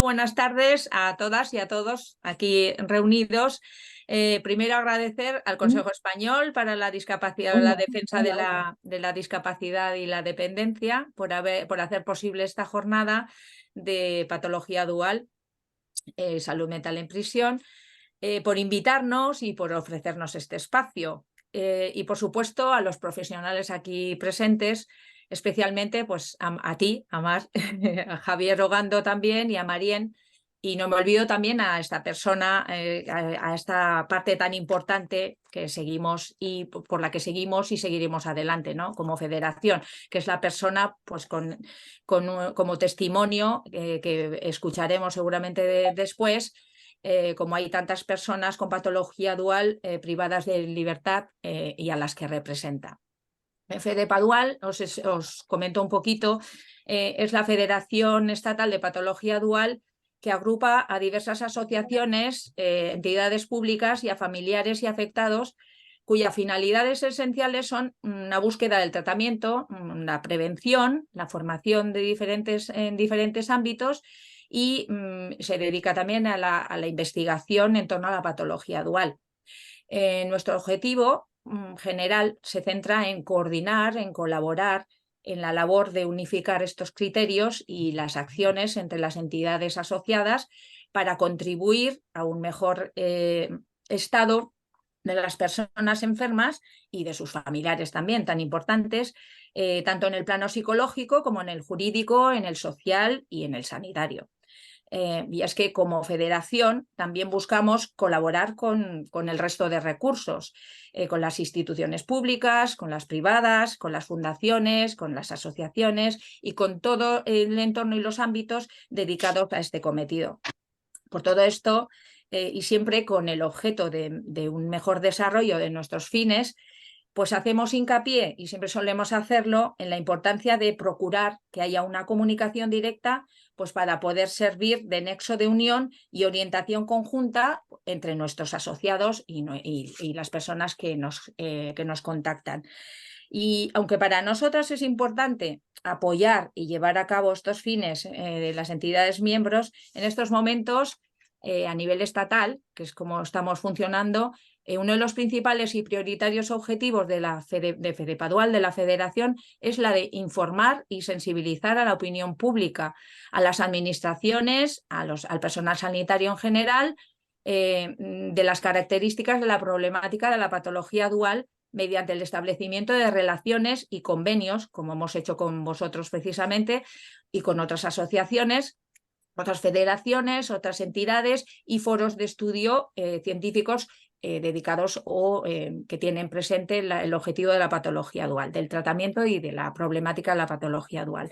buenas tardes a todas y a todos aquí reunidos. Primero agradecer al Consejo Español para la Discapacidad, la Defensa de la Discapacidad y la Dependencia por hacer posible esta jornada de patología dual, salud mental en prisión, por invitarnos y por ofrecernos este espacio. Y por supuesto a los profesionales aquí presentes, especialmente pues a ti, a Mar, a Javier Rogando también y a Marien. Y no me olvido también a esta persona, a esta parte tan importante que seguimos y por la que seguimos y seguiremos adelante, ¿no? Como federación, que es la persona pues como testimonio que escucharemos seguramente después. Como hay tantas personas con patología dual privadas de libertad y a las que representa. FEDEPA Dual, os comento un poquito, es la Federación Estatal de Patología Dual que agrupa a diversas asociaciones, entidades públicas y a familiares y afectados cuyas finalidades esenciales son una búsqueda del tratamiento, la prevención, la formación en diferentes ámbitos y se dedica también a la investigación en torno a la patología dual. Nuestro objetivo general se centra en coordinar, en colaborar en la labor de unificar estos criterios y las acciones entre las entidades asociadas para contribuir a un mejor estado de las personas enfermas y de sus familiares también, tan importantes, tanto en el plano psicológico como en el jurídico, en el social y en el sanitario. Y es que como federación también buscamos colaborar con el resto de recursos, con las instituciones públicas, con las privadas, con las fundaciones, con las asociaciones y con todo el entorno y los ámbitos dedicados a este cometido. Por todo esto, y siempre con el objeto de un mejor desarrollo de nuestros fines, pues hacemos hincapié, y siempre solemos hacerlo, en la importancia de procurar que haya una comunicación directa pues para poder servir de nexo de unión y orientación conjunta entre nuestros asociados y las personas que nos contactan. Y aunque para nosotras es importante apoyar y llevar a cabo estos fines de las entidades miembros, en estos momentos, a nivel estatal, que es como estamos funcionando, uno de los principales y prioritarios objetivos de FEDEPA Dual, de la Federación, es la de informar y sensibilizar a la opinión pública, a las administraciones, al personal sanitario en general, de las características de la problemática de la patología dual mediante el establecimiento de relaciones y convenios, como hemos hecho con vosotros precisamente, y con otras asociaciones, otras federaciones, otras entidades y foros de estudio científicos dedicados o que tienen presente el objetivo de la patología dual, del tratamiento y de la problemática de la patología dual.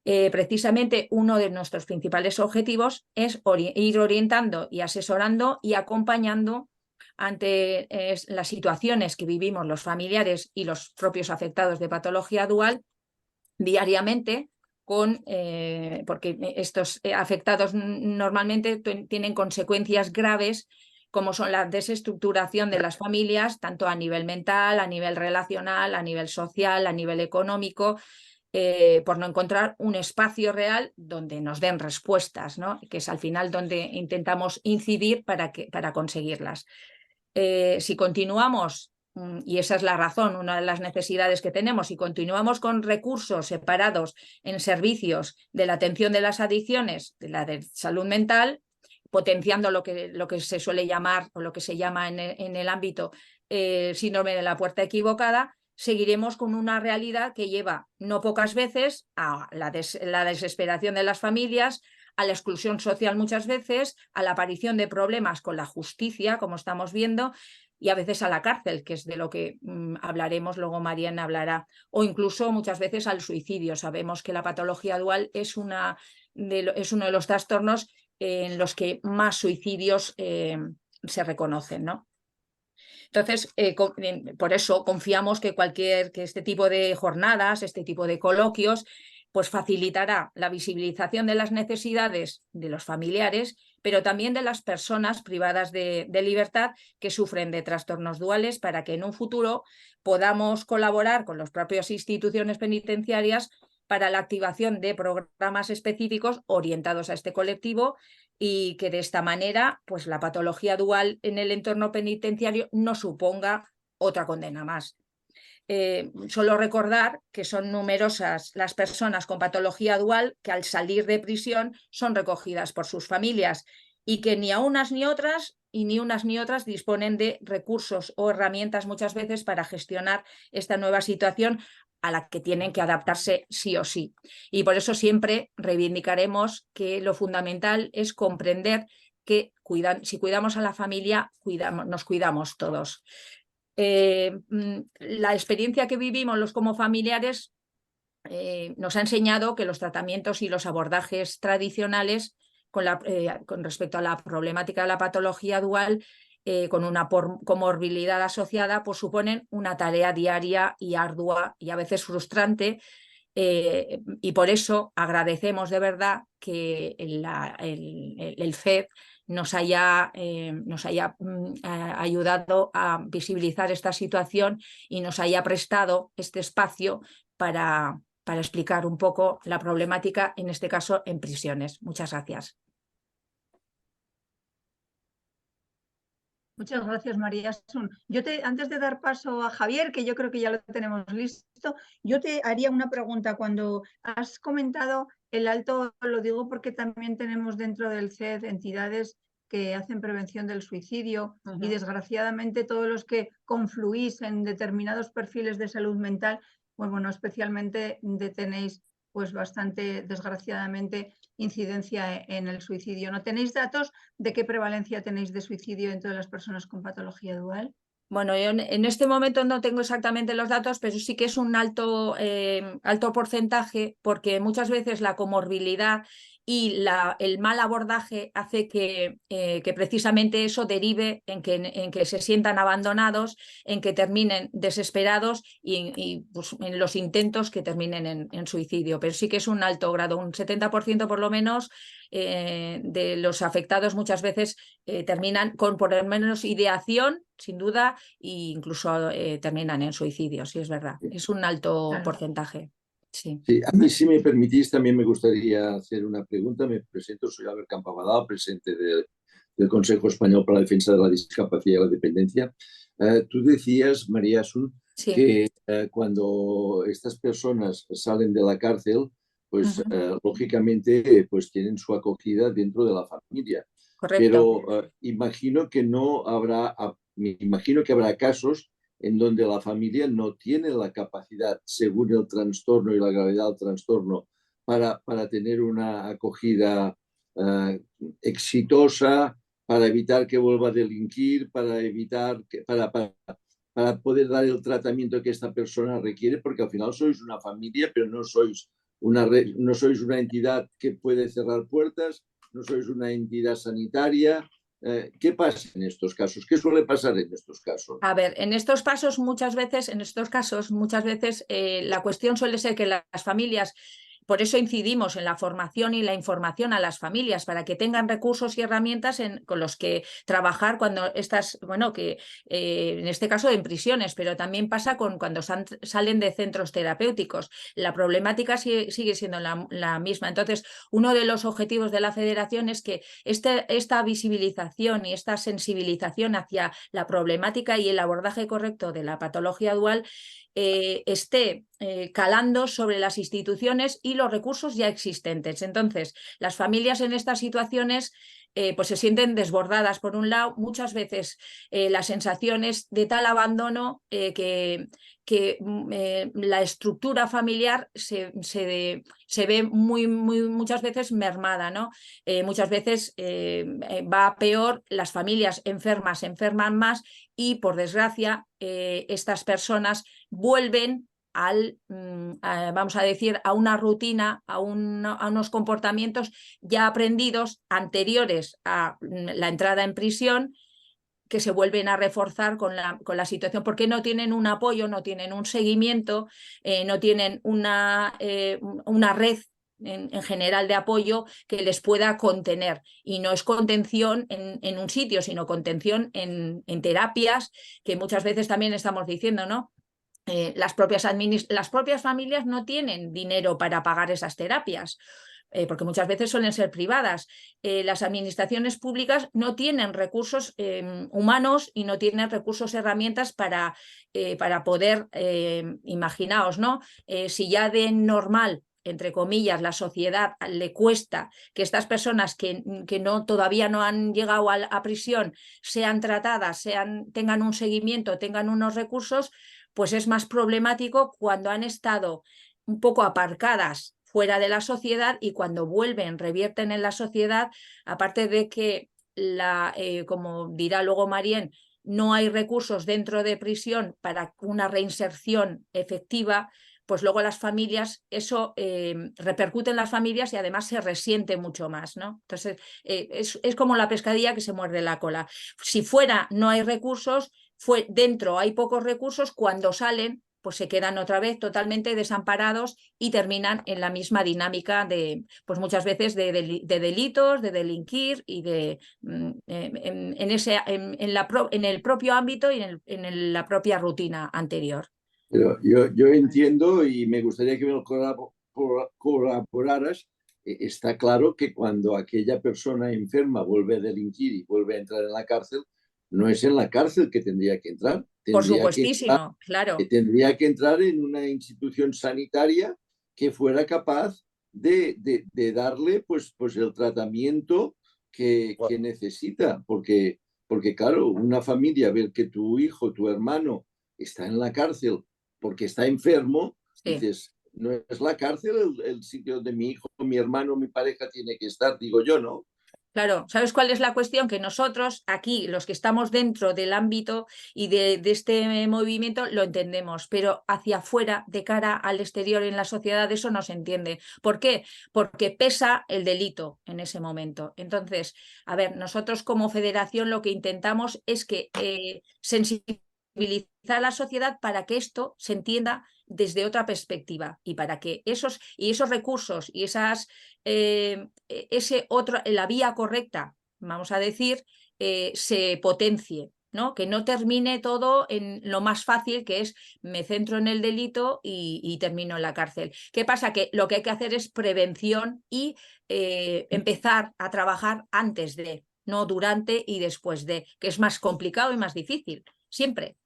Precisamente uno de nuestros principales objetivos es ir orientando y asesorando y acompañando ante las situaciones que vivimos los familiares y los propios afectados de patología dual diariamente, porque estos afectados normalmente tienen consecuencias graves como son la desestructuración de las familias, tanto a nivel mental, a nivel relacional, a nivel social, a nivel económico, por no encontrar un espacio real donde nos den respuestas, ¿no? Que es al final donde intentamos incidir para conseguirlas. Si continuamos, y esa es la razón, una de las necesidades que tenemos, si continuamos con recursos separados en servicios de la atención de las adicciones, de la de salud mental, potenciando lo que se suele llamar o lo que se llama en el ámbito síndrome de la puerta equivocada, seguiremos con una realidad que lleva no pocas veces a la desesperación de las familias, a la exclusión social muchas veces, a la aparición de problemas con la justicia, como estamos viendo, y a veces a la cárcel, que es de lo que hablaremos, luego Mariana hablará, o incluso muchas veces al suicidio. Sabemos que la patología dual es uno de los trastornos en los que más suicidios se reconocen, ¿no? Entonces, por eso confiamos que este tipo de jornadas, este tipo de coloquios, pues facilitará la visibilización de las necesidades de los familiares, pero también de las personas privadas de libertad que sufren de trastornos duales, para que en un futuro podamos colaborar con las propias instituciones penitenciarias para la activación de programas específicos orientados a este colectivo y que de esta manera pues, la patología dual en el entorno penitenciario no suponga otra condena más. Solo recordar que son numerosas las personas con patología dual que al salir de prisión son recogidas por sus familias y que ni a unas ni otras y ni unas ni otras disponen de recursos o herramientas muchas veces para gestionar esta nueva situación a la que tienen que adaptarse sí o sí. Y por eso siempre reivindicaremos que lo fundamental es comprender que si cuidamos a la familia, nos cuidamos todos. La experiencia que vivimos los como familiares nos ha enseñado que los tratamientos y los abordajes tradicionales con respecto a la problemática de la patología dual con una comorbilidad asociada, pues suponen una tarea diaria y ardua y a veces frustrante. Y por eso agradecemos de verdad que el FED nos haya ayudado a visibilizar esta situación y nos haya prestado este espacio para explicar un poco la problemática, en este caso en prisiones. Muchas gracias. Muchas gracias, María Asun. Antes de dar paso a Javier, que yo creo que ya lo tenemos listo, yo te haría una pregunta. Cuando has comentado el alto, lo digo porque también tenemos dentro del CED entidades que hacen prevención del suicidio y desgraciadamente todos los que confluís en determinados perfiles de salud mental, pues bueno, especialmente tenéis pues bastante, desgraciadamente, incidencia en el suicidio. ¿No tenéis datos de qué prevalencia tenéis de suicidio entre las personas con patología dual? Bueno, yo en este momento no tengo exactamente los datos, pero sí que es un alto porcentaje, porque muchas veces la comorbilidad y el mal abordaje hace que precisamente eso derive en que se sientan abandonados, en que terminen desesperados y pues, en los intentos que terminen en suicidio. Pero sí que es un alto grado, un 70% por lo menos de los afectados muchas veces terminan con por lo menos ideación, sin duda, e incluso terminan en suicidio, sí es verdad. Es un alto porcentaje. Sí. Sí, a mí, si me permitís, también me gustaría hacer una pregunta. Me presento, soy Albert Campabadal, presidente del Consejo Español para la Defensa de la Discapacidad y la Dependencia. Tú decías, María Asun, sí. que cuando estas personas salen de la cárcel, pues lógicamente pues tienen su acogida dentro de la familia. Correcto. Pero imagino que no habrá, me imagino que habrá casos en donde la familia no tiene la capacidad, según el trastorno y la gravedad del trastorno, para tener una acogida exitosa, para evitar que vuelva a delinquir, para poder dar el tratamiento que esta persona requiere, porque al final sois una familia, pero no sois una entidad que puede cerrar puertas, no sois una entidad sanitaria. ¿Qué pasa en estos casos? ¿Qué suele pasar en estos casos? A ver, en estos casos muchas veces la cuestión suele ser que las familias, por eso incidimos en la formación y la información a las familias, para que tengan recursos y herramientas con los que trabajar cuando estas, bueno, que en este caso en prisiones, pero también pasa cuando salen de centros terapéuticos. La problemática sigue siendo la misma. Entonces, uno de los objetivos de la Federación es que esta visibilización y esta sensibilización hacia la problemática y el abordaje correcto de la patología dual esté calando sobre las instituciones y los recursos ya existentes. Entonces, las familias en estas situaciones pues se sienten desbordadas. Por un lado, muchas veces la sensación es de tal abandono que la estructura familiar se ve muchas veces mermada, ¿no? Muchas veces va peor, las familias enfermas se enferman más y, por desgracia, estas personas vuelven vamos a decir, a una rutina, a unos comportamientos ya aprendidos anteriores a la entrada en prisión, que se vuelven a reforzar con la situación, porque no tienen un apoyo, no tienen un seguimiento, no tienen una red en general de apoyo que les pueda contener. Y no es contención en un sitio, sino contención en terapias, que muchas veces también estamos diciendo, ¿no? las propias familias no tienen dinero para pagar esas terapias. Porque muchas veces suelen ser privadas. Las administraciones públicas no tienen recursos humanos y no tienen recursos, herramientas para poder, imaginaos, ¿no? Si ya de normal, entre comillas, la sociedad le cuesta que estas personas que todavía no han llegado a prisión sean tratadas, tengan un seguimiento, tengan unos recursos, pues es más problemático cuando han estado un poco aparcadas fuera de la sociedad y cuando vuelven, revierten en la sociedad, aparte de que, como dirá luego Marien, no hay recursos dentro de prisión para una reinserción efectiva, pues luego las familias, eso repercute en las familias y además se resiente mucho más, ¿no? Entonces, es como la pescadilla que se muerde la cola. Si fuera no hay recursos, dentro hay pocos recursos, cuando salen pues se quedan otra vez totalmente desamparados y terminan en la misma dinámica de, pues muchas veces de delitos, de delinquir y en el propio ámbito y en la propia rutina anterior. Pero yo entiendo y me gustaría que me colaboraras. Está claro que cuando aquella persona enferma vuelve a delinquir y vuelve a entrar en la cárcel, no es en la cárcel que tendría que entrar. Por supuestísimo, claro. Tendría que entrar en una institución sanitaria que fuera capaz de darle pues el tratamiento que necesita. Porque, claro, una familia, ver que tu hijo, tu hermano está en la cárcel porque está enfermo, sí. Dices, no es la cárcel el sitio donde mi hijo, mi hermano, mi pareja tiene que estar, digo yo, ¿no? Claro, ¿sabes cuál es la cuestión? Que nosotros aquí, los que estamos dentro del ámbito y de este movimiento, lo entendemos, pero hacia afuera, de cara al exterior en la sociedad, eso no se entiende. ¿Por qué? Porque pesa el delito en ese momento. Entonces, a ver, nosotros como federación lo que intentamos es que sensibilizar a la sociedad para que esto se entienda desde otra perspectiva y para que esos recursos y la vía correcta, vamos a decir, se potencie, ¿no? Que no termine todo en lo más fácil, que es me centro en el delito y termino en la cárcel. ¿Qué pasa? Que lo que hay que hacer es prevención y empezar a trabajar antes de, no durante y después de, que es más complicado y más difícil, siempre.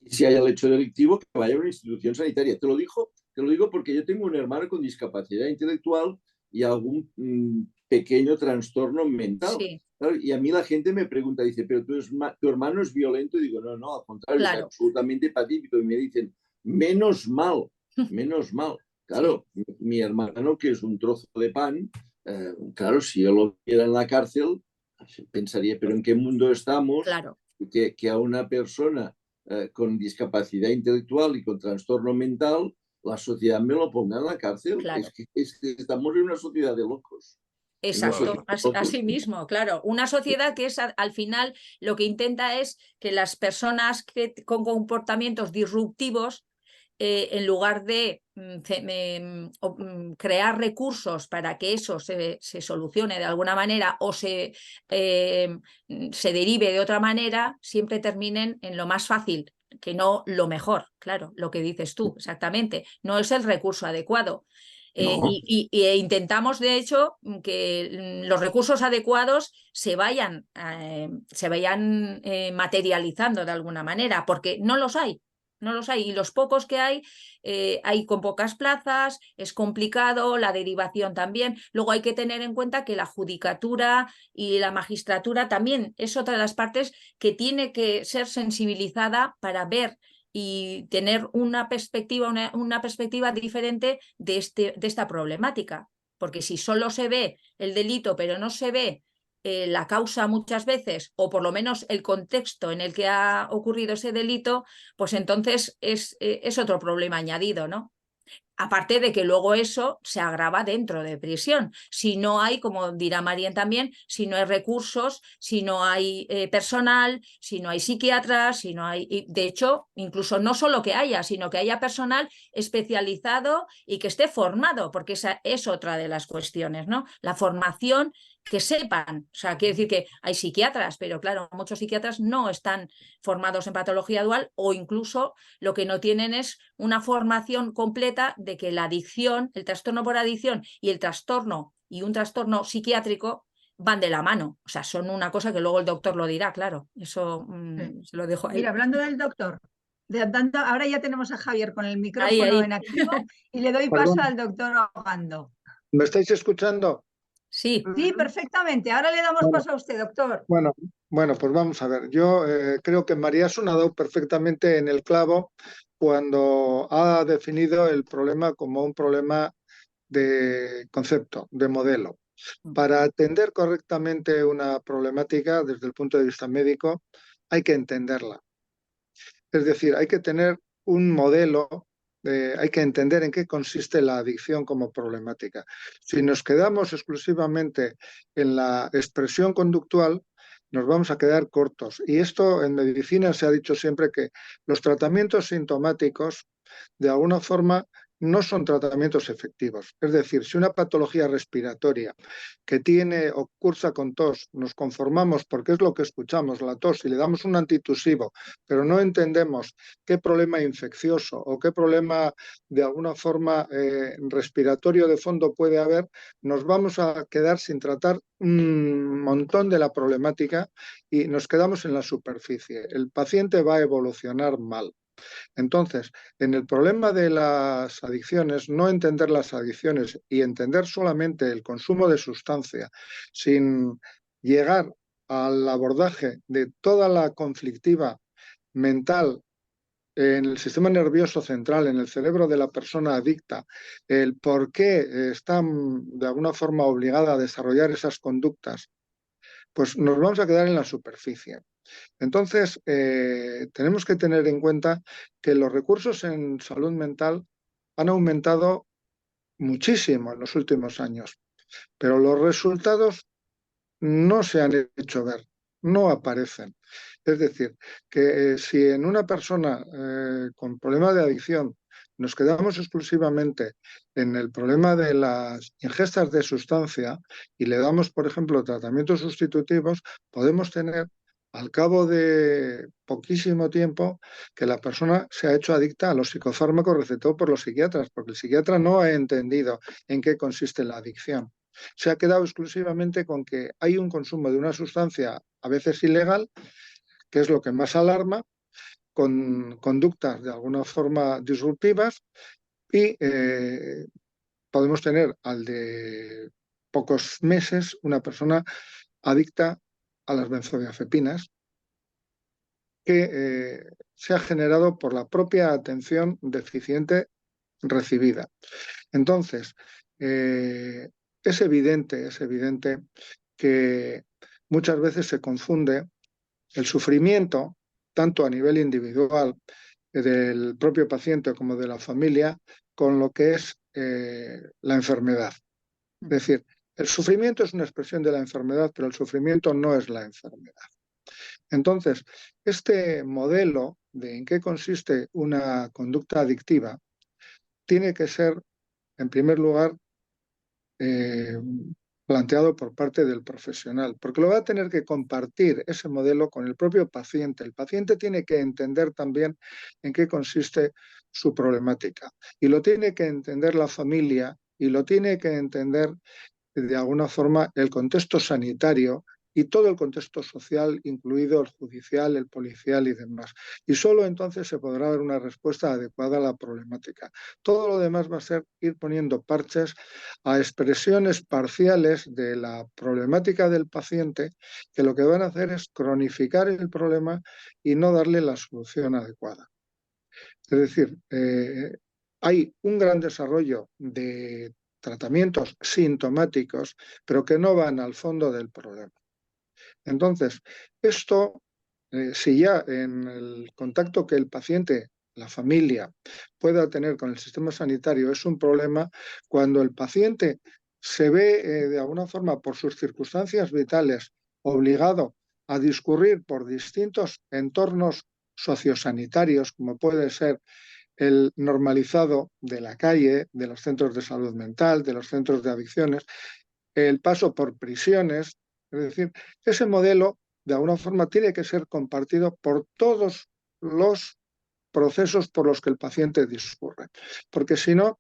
Si hay el hecho delictivo, que vaya a una institución sanitaria. Te lo digo porque yo tengo un hermano con discapacidad intelectual y algún pequeño trastorno mental. Sí. ¿Claro? Y a mí la gente me pregunta, dice, pero tu hermano es violento. Y digo, no, al contrario, claro. Es absolutamente pacífico. Y me dicen, menos mal. Claro, sí. Mi hermano, que es un trozo de pan, claro, si yo lo viera en la cárcel, pensaría, pero ¿en qué mundo estamos? Claro. Que a una persona con discapacidad intelectual y con trastorno mental, la sociedad me lo ponga en la cárcel. Claro. Es que estamos en una sociedad de locos. Exacto, así mismo, claro. Una sociedad que es, al final, lo que intenta es que las personas con comportamientos disruptivos, en lugar de crear recursos para que eso se solucione de alguna manera o se derive de otra manera, siempre terminen en lo más fácil, que no lo mejor, claro, lo que dices tú, exactamente. No es el recurso adecuado. No. Intentamos, de hecho, que los recursos adecuados se vayan materializando de alguna manera, porque no los hay. Y los pocos que hay con pocas plazas, es complicado, la derivación también. Luego hay que tener en cuenta que la judicatura y la magistratura también es otra de las partes que tiene que ser sensibilizada para ver y tener una perspectiva diferente de esta problemática. Porque si solo se ve el delito, pero no se ve la causa muchas veces, o por lo menos el contexto en el que ha ocurrido ese delito, pues entonces es otro problema añadido, ¿no? Aparte de que luego eso se agrava dentro de prisión. Si no hay, como dirá Marien también, si no hay recursos, si no hay personal, si no hay psiquiatras, si no hay... De hecho, incluso no solo que haya, sino que haya personal especializado y que esté formado, porque esa es otra de las cuestiones, ¿no? La formación que sepan, o sea, quiere decir que hay psiquiatras, pero claro, muchos psiquiatras no están formados en patología dual o incluso lo que no tienen es una formación completa de que la adicción, el trastorno por adicción y el trastorno y un trastorno psiquiátrico van de la mano, o sea, son una cosa que luego el doctor lo dirá, claro, eso se lo dejo ahí. Mira, hablando del doctor, ahora ya tenemos a Javier con el Ahí, micrófono ahí. en activo y le doy Perdón, paso al doctor Ogando. ¿me estáis escuchando? Sí, Sí, perfectamente. Ahora le damos Bueno, paso a usted, doctor. bueno, pues vamos a ver. Yo creo que María Asun ha dado perfectamente en el clavo cuando ha definido el problema como un problema de concepto, de modelo. Para atender correctamente una problemática desde el punto de vista médico, hay que entenderla. Es decir, hay que tener un modelo, hay que entender en qué consiste la adicción como problemática. Si nos quedamos exclusivamente en la expresión conductual, nos vamos a quedar cortos. Y esto en medicina se ha dicho siempre que los tratamientos sintomáticos, de alguna forma, no son tratamientos efectivos. Es decir, si una patología respiratoria que tiene o cursa con tos, nos conformamos porque es lo que escuchamos, la tos, y le damos un antitusivo, pero no entendemos qué problema infeccioso o qué problema de alguna forma respiratorio de fondo puede haber, nos vamos a quedar sin tratar un montón de la problemática y nos quedamos en la superficie. El paciente va a evolucionar mal. Entonces, en el problema de las adicciones, no entender las adicciones y entender solamente el consumo de sustancia sin llegar al abordaje de toda la conflictiva mental en el sistema nervioso central, en el cerebro de la persona adicta, el por qué están de alguna forma obligada a desarrollar esas conductas, pues nos vamos a quedar en la superficie. Entonces, tenemos que tener en cuenta que los recursos en salud mental han aumentado muchísimo en los últimos años, pero los resultados no se han hecho ver, no aparecen. Es decir, que si en una persona con problemas de adicción nos quedamos exclusivamente en el problema de las ingestas de sustancia y le damos, por ejemplo, tratamientos sustitutivos, podemos tener al cabo de poquísimo tiempo que la persona se ha hecho adicta a los psicofármacos recetados por los psiquiatras, porque el psiquiatra no ha entendido en qué consiste la adicción. Se ha quedado exclusivamente con que hay un consumo de una sustancia a veces ilegal, que es lo que más alarma, con conductas de alguna forma disruptivas y podemos tener al de pocos meses una persona adicta a las benzodiazepinas que se ha generado por la propia atención deficiente recibida. Entonces, es evidente que muchas veces se confunde el sufrimiento, tanto a nivel individual del propio paciente como de la familia, con lo que es la enfermedad. Es decir, el sufrimiento es una expresión de la enfermedad, pero el sufrimiento no es la enfermedad. Entonces, este modelo de en qué consiste una conducta adictiva tiene que ser, en primer lugar, planteado por parte del profesional, porque lo va a tener que compartir ese modelo con el propio paciente. El paciente tiene que entender también en qué consiste su problemática y lo tiene que entender la familia y lo tiene que entender de alguna forma el contexto sanitario y todo el contexto social, incluido el judicial, el policial y demás. Y solo entonces se podrá dar una respuesta adecuada a la problemática. Todo lo demás va a ser ir poniendo parches a expresiones parciales de la problemática del paciente, que lo que van a hacer es cronificar el problema y no darle la solución adecuada. Es decir, hay un gran desarrollo de tratamientos sintomáticos, pero que no van al fondo del problema. Entonces, esto, si ya en el contacto que el paciente, la familia, pueda tener con el sistema sanitario es un problema, cuando el paciente se ve de alguna forma por sus circunstancias vitales obligado a discurrir por distintos entornos sociosanitarios, como puede ser el normalizado de la calle, de los centros de salud mental, de los centros de adicciones, el paso por prisiones. Es decir, ese modelo de alguna forma tiene que ser compartido por todos los procesos por los que el paciente discurre, porque si no,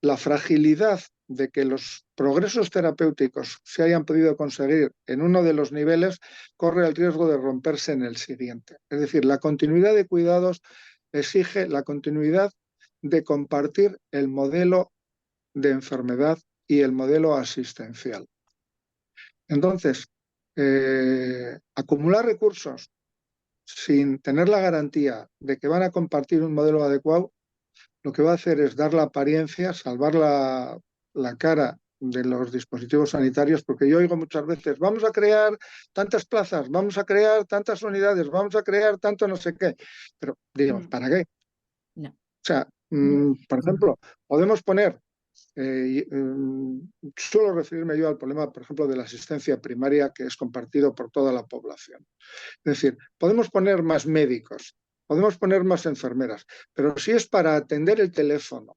la fragilidad de que los progresos terapéuticos se hayan podido conseguir en uno de los niveles corre el riesgo de romperse en el siguiente. Es decir, la continuidad de cuidados exige la continuidad de compartir el modelo de enfermedad y el modelo asistencial. Entonces, acumular recursos sin tener la garantía de que van a compartir un modelo adecuado, lo que va a hacer es dar la apariencia, salvar la cara de los dispositivos sanitarios, porque yo oigo muchas veces, vamos a crear tantas plazas, vamos a crear tantas unidades, vamos a crear tanto no sé qué. Pero digo, ¿para qué? No. O sea, por ejemplo, podemos poner, suelo referirme yo al problema, por ejemplo, de la asistencia primaria, que es compartido por toda la población. Es decir, podemos poner más médicos, podemos poner más enfermeras, pero si es para atender el teléfono,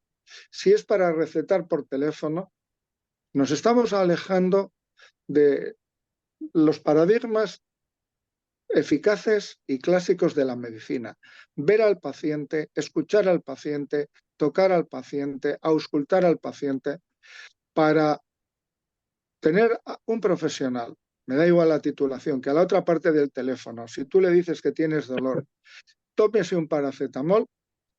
si es para recetar por teléfono, nos estamos alejando de los paradigmas eficaces y clásicos de la medicina. Ver al paciente, escuchar al paciente, tocar al paciente, auscultar al paciente, para tener un profesional, me da igual la titulación, que a la otra parte del teléfono, si tú le dices que tienes dolor, tómese un paracetamol,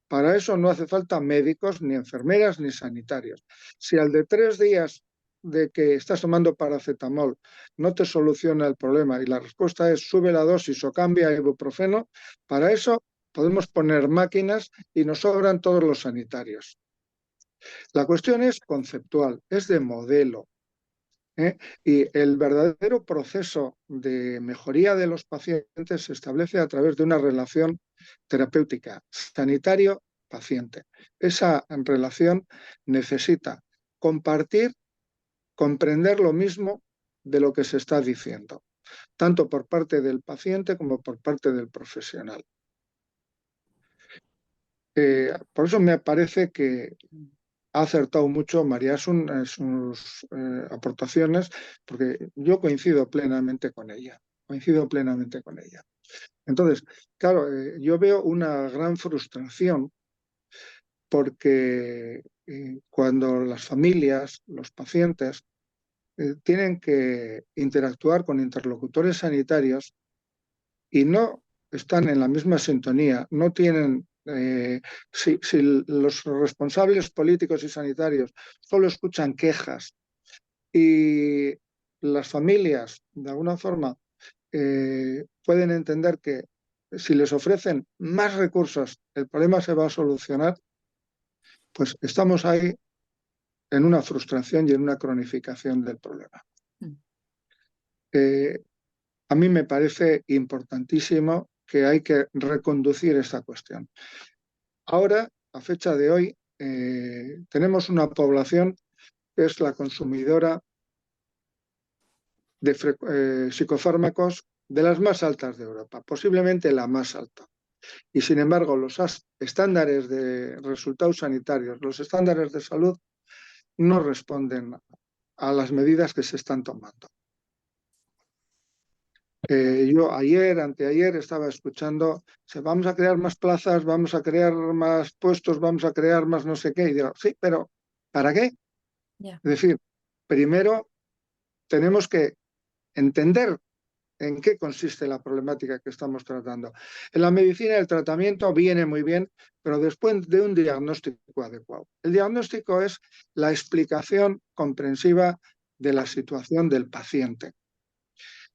para eso no hace falta médicos, ni enfermeras, ni sanitarios. Si al de 3 días de que estás tomando paracetamol no te soluciona el problema y la respuesta es sube la dosis o cambia a ibuprofeno, para eso podemos poner máquinas y nos sobran todos los sanitarios. La cuestión es conceptual, es de modelo. Y el verdadero proceso de mejoría de los pacientes se establece a través de una relación terapéutica, sanitario-paciente. Esa relación necesita compartir, comprender lo mismo de lo que se está diciendo, tanto por parte del paciente como por parte del profesional. Por eso me parece que ha acertado mucho María Asun en sus aportaciones, porque yo coincido plenamente con ella. Entonces, claro, yo veo una gran frustración porque cuando las familias, los pacientes, tienen que interactuar con interlocutores sanitarios y no están en la misma sintonía, no tienen... si los responsables políticos y sanitarios solo escuchan quejas y las familias, de alguna forma, pueden entender que si les ofrecen más recursos el problema se va a solucionar, pues estamos ahí en una frustración y en una cronificación del problema. A mí me parece importantísimo que hay que reconducir esta cuestión. Ahora, a fecha de hoy, tenemos una población que es la consumidora de psicofármacos de las más altas de Europa, posiblemente la más alta. Y sin embargo, los estándares de resultados sanitarios, los estándares de salud, no responden a las medidas que se están tomando. Yo anteayer, estaba escuchando, vamos a crear más plazas, vamos a crear más puestos, vamos a crear más no sé qué. Y digo, sí, pero ¿para qué? Es decir, primero tenemos que entender en qué consiste la problemática que estamos tratando. En la medicina el tratamiento viene muy bien, pero después de un diagnóstico adecuado. El diagnóstico es la explicación comprensiva de la situación del paciente.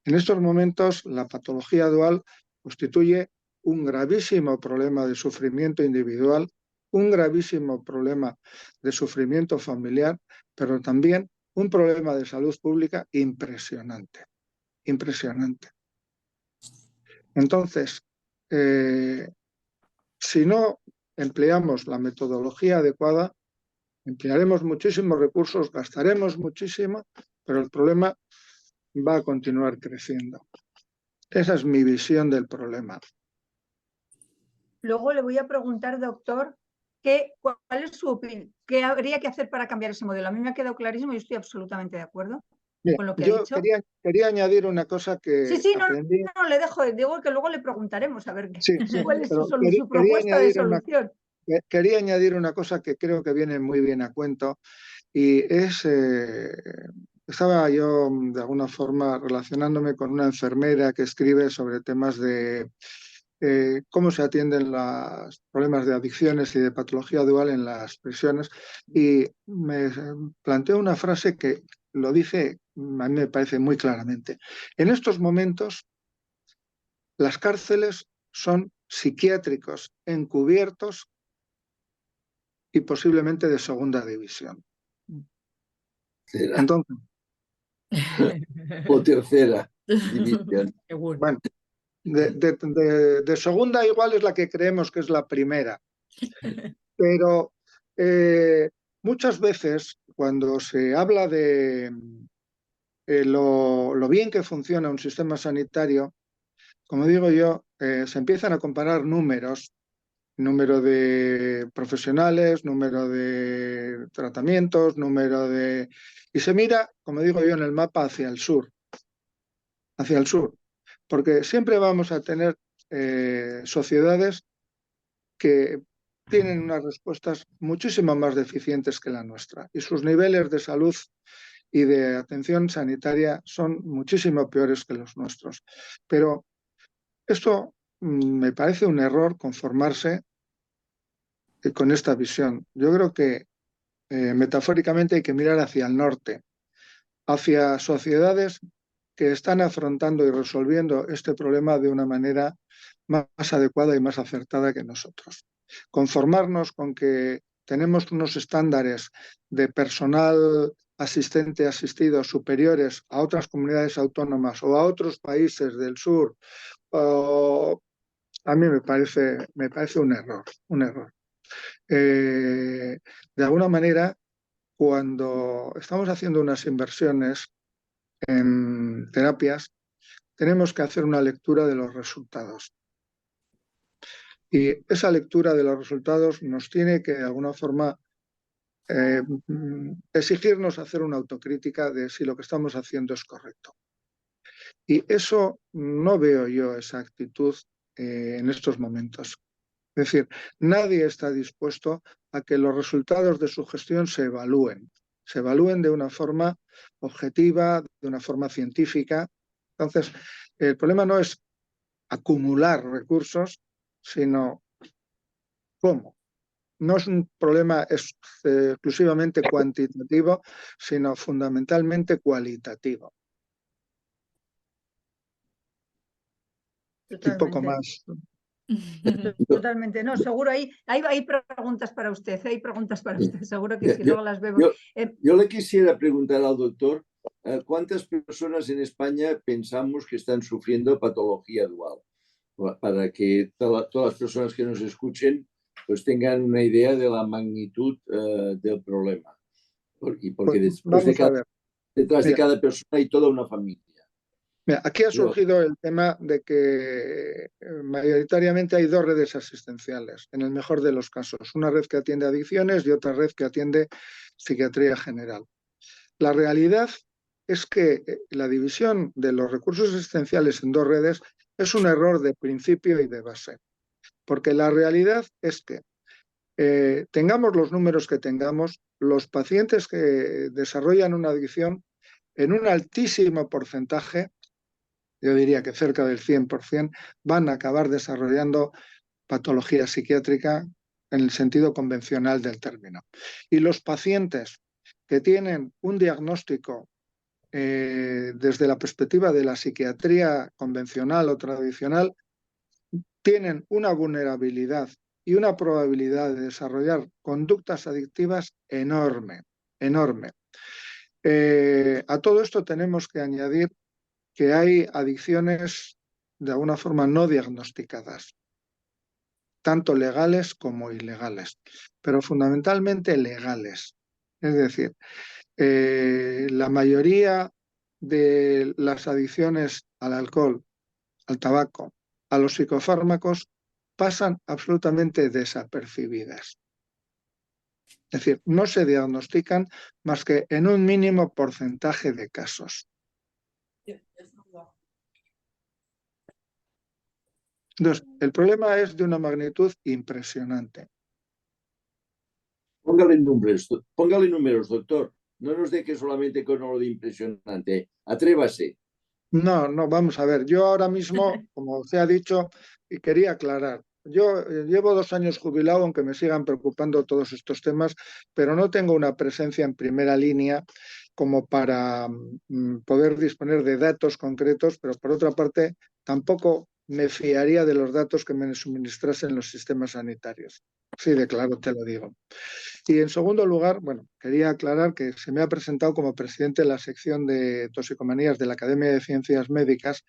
En estos momentos, la patología dual constituye un gravísimo problema de sufrimiento individual, un gravísimo problema de sufrimiento familiar, pero también un problema de salud pública impresionante. Entonces, si no empleamos la metodología adecuada, emplearemos muchísimos recursos, gastaremos muchísimo, pero el problema va a continuar creciendo. Esa es mi visión del problema. Luego le voy a preguntar, doctor, ¿cuál es su opinión? ¿Qué habría que hacer para cambiar ese modelo? A mí me ha quedado clarísimo y estoy absolutamente de acuerdo. Bien, con lo que ha yo dicho. quería añadir una cosa Sí, que sí, no, aprendí. no le dejo, digo que luego le preguntaremos a ver Sí, sí, cuál es pero su quería propuesta de añadir solución. quería añadir una cosa que creo que viene muy bien a cuento y es, estaba yo de alguna forma relacionándome con una enfermera que escribe sobre temas de cómo se atienden los problemas de adicciones y de patología dual en las prisiones y me planteó una frase que lo dice, a mí me parece muy claramente. En estos momentos, las cárceles son psiquiátricos encubiertos y posiblemente de segunda división. Será. Entonces, O tercera división. Seguro. bueno, de segunda igual es la que creemos que es la primera, pero muchas veces cuando se habla de lo bien que funciona un sistema sanitario, como digo yo, se empiezan a comparar números, número de profesionales, número de tratamientos, y se mira, como digo yo, en el mapa hacia el sur, porque siempre vamos a tener sociedades que tienen unas respuestas muchísimo más deficientes que la nuestra y sus niveles de salud y de atención sanitaria son muchísimo peores que los nuestros. Pero esto me parece un error conformarse con esta visión. Yo creo que metafóricamente hay que mirar hacia el norte, hacia sociedades que están afrontando y resolviendo este problema de una manera más adecuada y más acertada que nosotros. Conformarnos con que tenemos unos estándares de personal asistente asistido superiores a otras comunidades autónomas o a otros países del sur, a mí me parece un error. De alguna manera, cuando estamos haciendo unas inversiones en terapias, tenemos que hacer una lectura de los resultados. Y esa lectura de los resultados nos tiene que, de alguna forma, exigirnos hacer una autocrítica de si lo que estamos haciendo es correcto. Y eso no veo yo esa actitud en estos momentos. Es decir, nadie está dispuesto a que los resultados de su gestión se evalúen de una forma objetiva, de una forma científica. Entonces, el problema no es acumular recursos, sino cómo. No es un problema exclusivamente cuantitativo, sino fundamentalmente cualitativo. Y poco Totalmente. más. Totalmente, no, seguro hay preguntas para usted, hay preguntas para usted, seguro que sí, Yo, luego las vemos. yo le quisiera preguntar al doctor, ¿cuántas personas en España pensamos que están sufriendo patología dual? Para que todas las personas que nos escuchen pues tengan una idea de la magnitud del problema. Porque Pues después vamos a ver. detrás de Mira, cada persona hay toda una familia. Mira, aquí ha Pero, surgido el tema de que mayoritariamente hay dos redes asistenciales, en el mejor de los casos. Una red que atiende adicciones y otra red que atiende psiquiatría general. La realidad es que la división de los recursos asistenciales en dos redes es un error de principio y de base. Porque la realidad es que tengamos los números que tengamos, los pacientes que desarrollan una adicción en un altísimo porcentaje, yo diría que cerca del 100%, van a acabar desarrollando patología psiquiátrica en el sentido convencional del término. Y los pacientes que tienen un diagnóstico desde la perspectiva de la psiquiatría convencional o tradicional, tienen una vulnerabilidad y una probabilidad de desarrollar conductas adictivas enorme. A todo esto tenemos que añadir que hay adicciones de alguna forma no diagnosticadas, tanto legales como ilegales, pero fundamentalmente legales. Es decir, la mayoría de las adicciones al alcohol, al tabaco, a los psicofármacos pasan absolutamente desapercibidas. Es decir, no se diagnostican más que en un mínimo porcentaje de casos. Entonces, el problema es de una magnitud impresionante. Póngale números, doctor. No nos deje solamente con lo de impresionante. Atrévase. No, no, vamos a ver. Yo ahora mismo, como se ha dicho, y quería aclarar, yo llevo 2 años jubilado, aunque me sigan preocupando todos estos temas, pero no tengo una presencia en primera línea como para poder disponer de datos concretos, pero por otra parte, tampoco me fiaría de los datos que me suministrasen los sistemas sanitarios. Sí, de claro, te lo digo. Y en segundo lugar, bueno, quería aclarar que se me ha presentado como presidente de la sección de toxicomanías de la Academia de Ciencias Médicas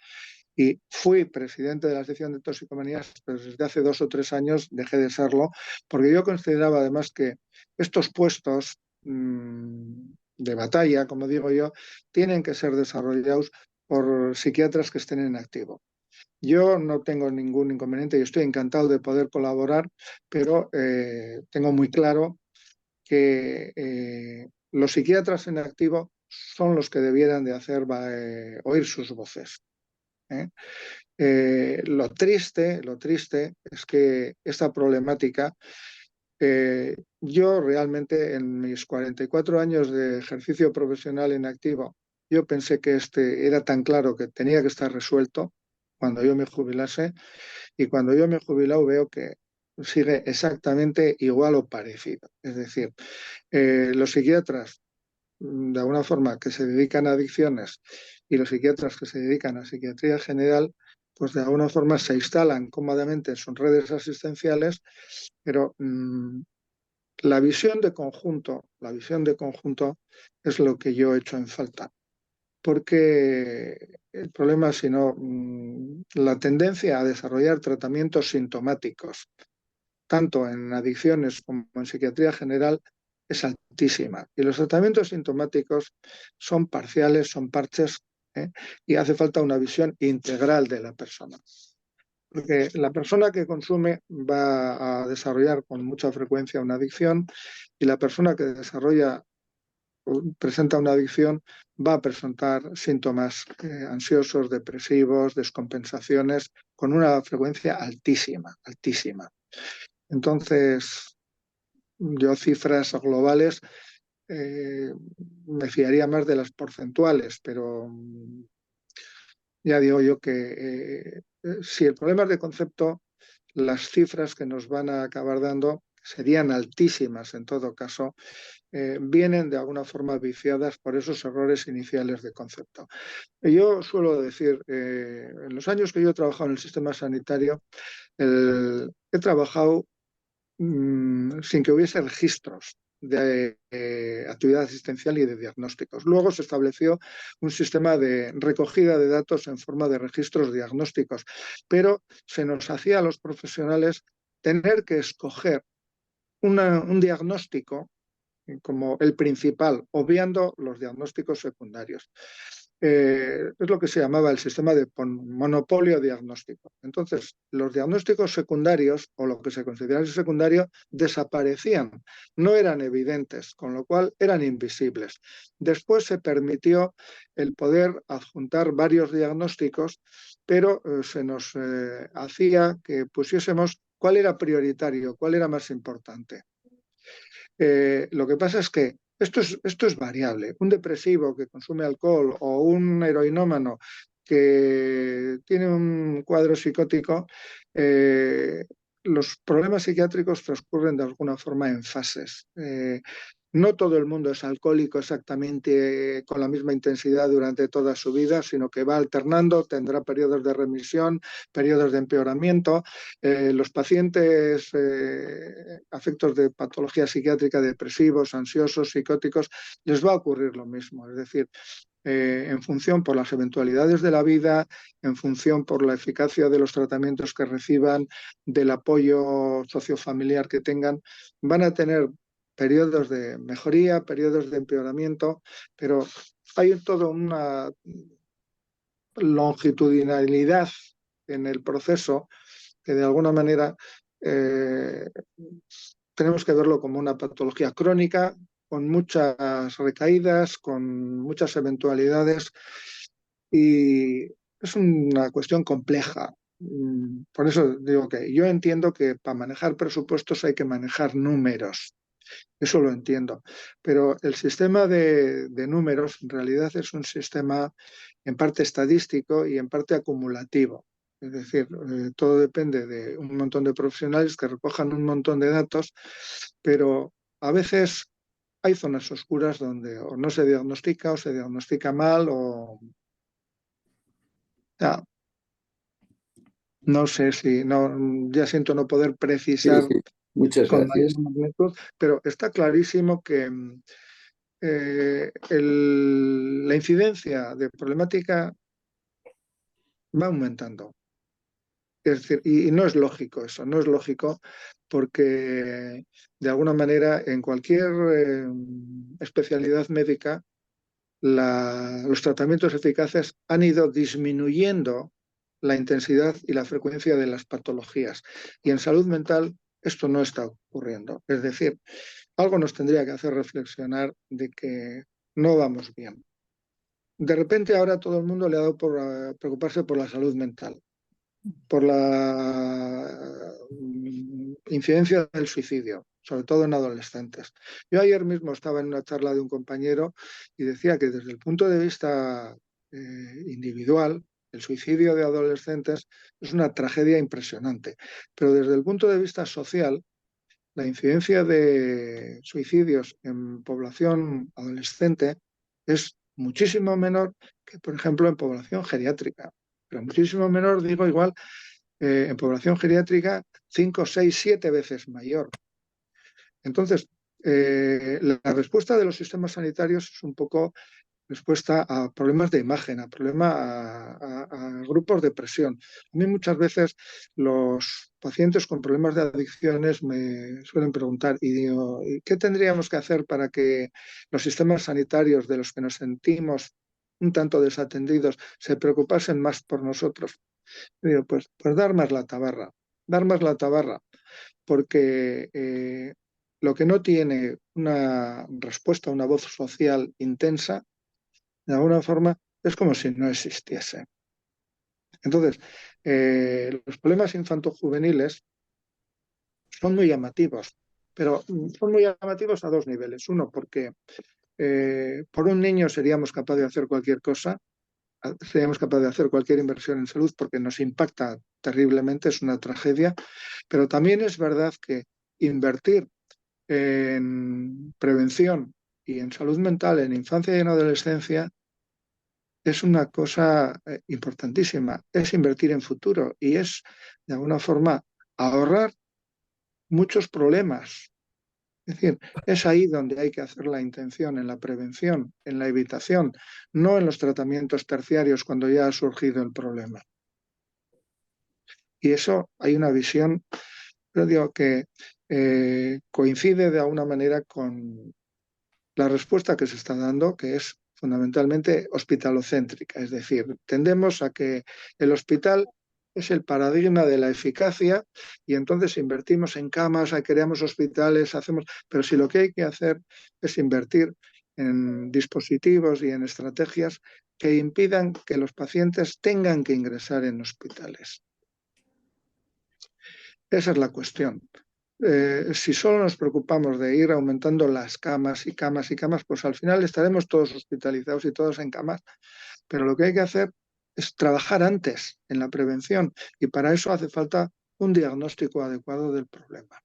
y fui presidente de la sección de toxicomanías, pero desde hace 2 o 3 años dejé de serlo, porque yo consideraba además que estos puestos de batalla, como digo yo, tienen que ser desarrollados por psiquiatras que estén en activo. Yo no tengo ningún inconveniente y estoy encantado de poder colaborar, pero tengo muy claro que los psiquiatras en activo son los que debieran de hacer oír sus voces. Lo triste es que esta problemática, yo realmente en mis 44 años de ejercicio profesional en activo, yo pensé que este era tan claro que tenía que estar resuelto cuando yo me jubilase, y cuando yo me he jubilado veo que sigue exactamente igual o parecido. Es decir, los psiquiatras, de alguna forma, que se dedican a adicciones y los psiquiatras que se dedican a psiquiatría general, pues de alguna forma se instalan cómodamente en sus redes asistenciales, pero la visión de conjunto es lo que yo he hecho en falta. Porque el problema es sino la tendencia a desarrollar tratamientos sintomáticos, tanto en adicciones como en psiquiatría general, es altísima. Y los tratamientos sintomáticos son parciales, son parches, y hace falta una visión integral de la persona. Porque la persona que consume va a desarrollar con mucha frecuencia una adicción, y la persona que presenta una adicción va a presentar síntomas ansiosos, depresivos, descompensaciones, con una frecuencia altísima, altísima. Entonces, yo cifras globales me fiaría más de las porcentuales, pero ya digo yo que si el problema es de concepto, las cifras que nos van a acabar dando serían altísimas en todo caso, vienen de alguna forma viciadas por esos errores iniciales de concepto. Yo suelo decir, en los años que yo he trabajado en el sistema sanitario, he trabajado sin que hubiese registros de actividad asistencial y de diagnósticos. Luego se estableció un sistema de recogida de datos en forma de registros diagnósticos, pero se nos hacía a los profesionales tener que escoger un diagnóstico como el principal, obviando los diagnósticos secundarios. Es lo que se llamaba el sistema de monopolio diagnóstico. Entonces, los diagnósticos secundarios, o lo que se consideraba secundario, desaparecían, no eran evidentes, con lo cual eran invisibles. Después se permitió el poder adjuntar varios diagnósticos, pero se nos hacía que pusiésemos cuál era prioritario, cuál era más importante. Lo que pasa es que esto es variable. Un depresivo que consume alcohol o un heroinómano que tiene un cuadro psicótico, los problemas psiquiátricos transcurren de alguna forma en fases. No todo el mundo es alcohólico exactamente con la misma intensidad durante toda su vida, sino que va alternando, tendrá periodos de remisión, periodos de empeoramiento. Los pacientes afectos de patología psiquiátrica, depresivos, ansiosos, psicóticos, les va a ocurrir lo mismo. Es decir, en función por las eventualidades de la vida, en función por la eficacia de los tratamientos que reciban, del apoyo sociofamiliar que tengan, van a tener periodos de mejoría, periodos de empeoramiento, pero hay toda una longitudinalidad en el proceso que de alguna manera tenemos que verlo como una patología crónica, con muchas recaídas, con muchas eventualidades, y es una cuestión compleja. Por eso digo que yo entiendo que para manejar presupuestos hay que manejar números. Eso lo entiendo. Pero el sistema de números en realidad es un sistema en parte estadístico y en parte acumulativo. Es decir, todo depende de un montón de profesionales que recojan un montón de datos, pero a veces hay zonas oscuras donde o no se diagnostica o se diagnostica mal o... Ya, no sé si, no, ya siento no poder Sí, precisar sí. Muchas con mayor gracias. magnitud, pero está clarísimo que la incidencia de problemática va aumentando. Es decir, y no es lógico eso, no es lógico porque de alguna manera en cualquier especialidad médica los tratamientos eficaces han ido disminuyendo la intensidad y la frecuencia de las patologías. Y en salud mental esto no está ocurriendo. Es decir, algo nos tendría que hacer reflexionar de que no vamos bien. De repente ahora todo el mundo le ha dado por preocuparse por la salud mental, por la incidencia del suicidio, sobre todo en adolescentes. Yo ayer mismo estaba en una charla de un compañero y decía que desde el punto de vista individual, el suicidio de adolescentes es una tragedia impresionante, pero desde el punto de vista social, la incidencia de suicidios en población adolescente es muchísimo menor que, por ejemplo, en población geriátrica. Pero muchísimo menor, digo igual, en población geriátrica 5, 6, 7 veces mayor. Entonces, la respuesta de los sistemas sanitarios es un poco respuesta a problemas de imagen, a problemas a grupos de presión. A mí muchas veces los pacientes con problemas de adicciones me suelen preguntar y digo, ¿qué tendríamos que hacer para que los sistemas sanitarios de los que nos sentimos un tanto desatendidos se preocupasen más por nosotros? Y digo, pues dar más la tabarra, porque lo que no tiene una respuesta, una voz social intensa, de alguna forma es como si no existiese. Entonces, los problemas infantojuveniles son muy llamativos, pero son muy llamativos a dos niveles. Uno, porque por un niño seríamos capaces de hacer cualquier cosa, seríamos capaces de hacer cualquier inversión en salud porque nos impacta terriblemente, es una tragedia, pero también es verdad que invertir en prevención y en salud mental en infancia y en adolescencia es una cosa importantísima, es invertir en futuro y es, de alguna forma, ahorrar muchos problemas. Es decir, es ahí donde hay que hacer la intención, en la prevención, en la evitación, no en los tratamientos terciarios cuando ya ha surgido el problema. Y eso hay una visión, yo digo, que coincide de alguna manera con la respuesta que se está dando, que es fundamentalmente hospitalocéntrica, es decir, tendemos a que el hospital es el paradigma de la eficacia y entonces invertimos en camas, creamos hospitales, pero si lo que hay que hacer es invertir en dispositivos y en estrategias que impidan que los pacientes tengan que ingresar en hospitales. Esa es la cuestión. Si solo nos preocupamos de ir aumentando las camas y camas y camas, pues al final estaremos todos hospitalizados y todos en camas. Pero lo que hay que hacer es trabajar antes en la prevención y para eso hace falta un diagnóstico adecuado del problema.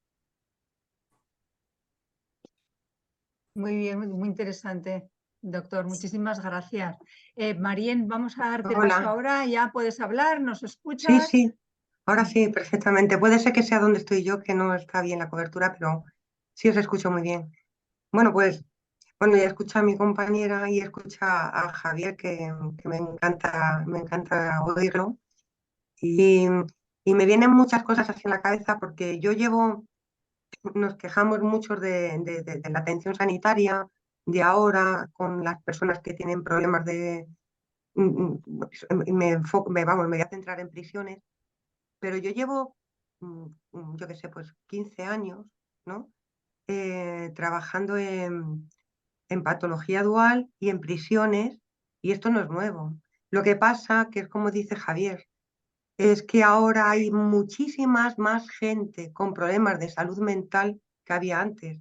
Muy bien, muy interesante, doctor. Muchísimas gracias. Marien, vamos a darte paso Hola. ahora. Ya puedes hablar, ¿nos Sí, escuchas? sí, ahora sí, perfectamente. Puede ser que sea donde estoy yo, que no está bien la cobertura, pero sí os escucho muy bien. Bueno, pues, ya escucha a mi compañera y escucha a Javier, que me encanta oírlo. Y, y me vienen muchas cosas hacia la cabeza porque nos quejamos mucho de la atención sanitaria de ahora con las personas que tienen problemas me voy a centrar en prisiones. Pero yo llevo, yo qué sé, pues 15 años, ¿no? trabajando en patología dual y en prisiones, y esto no es nuevo. Lo que pasa, que es como dice Javier, es que ahora hay muchísimas más gente con problemas de salud mental que había antes,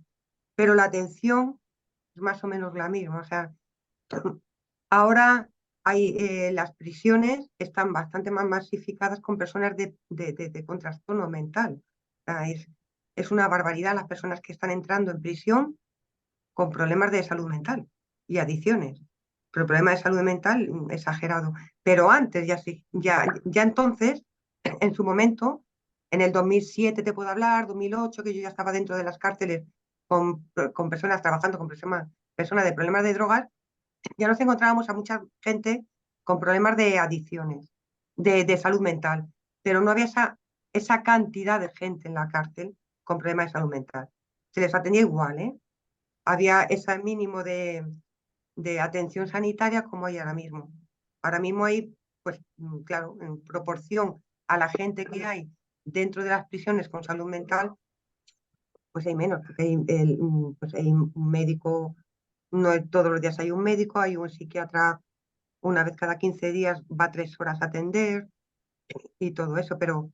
pero la atención es más o menos la misma. O sea, ahora las prisiones están bastante más masificadas con personas con trastorno mental. O sea, es una barbaridad las personas que están entrando en prisión con problemas de salud mental y adicciones. Pero el problema de salud mental exagerado. Pero antes ya entonces, en su momento, en el 2007 te puedo hablar, 2008, que yo ya estaba dentro de las cárceles con personas trabajando con personas de problemas de drogas, ya nos encontrábamos a mucha gente con problemas de adicciones, de salud mental, pero no había esa cantidad de gente en la cárcel con problemas de salud mental. Se les atendía igual, ¿eh? Había ese mínimo de atención sanitaria como hay ahora mismo. Ahora mismo hay, pues claro, en proporción a la gente que hay dentro de las prisiones con salud mental, pues hay menos, porque pues hay un médico, no todos los días hay un médico, hay un psiquiatra una vez cada 15 días, va 3 horas a atender y todo eso, pero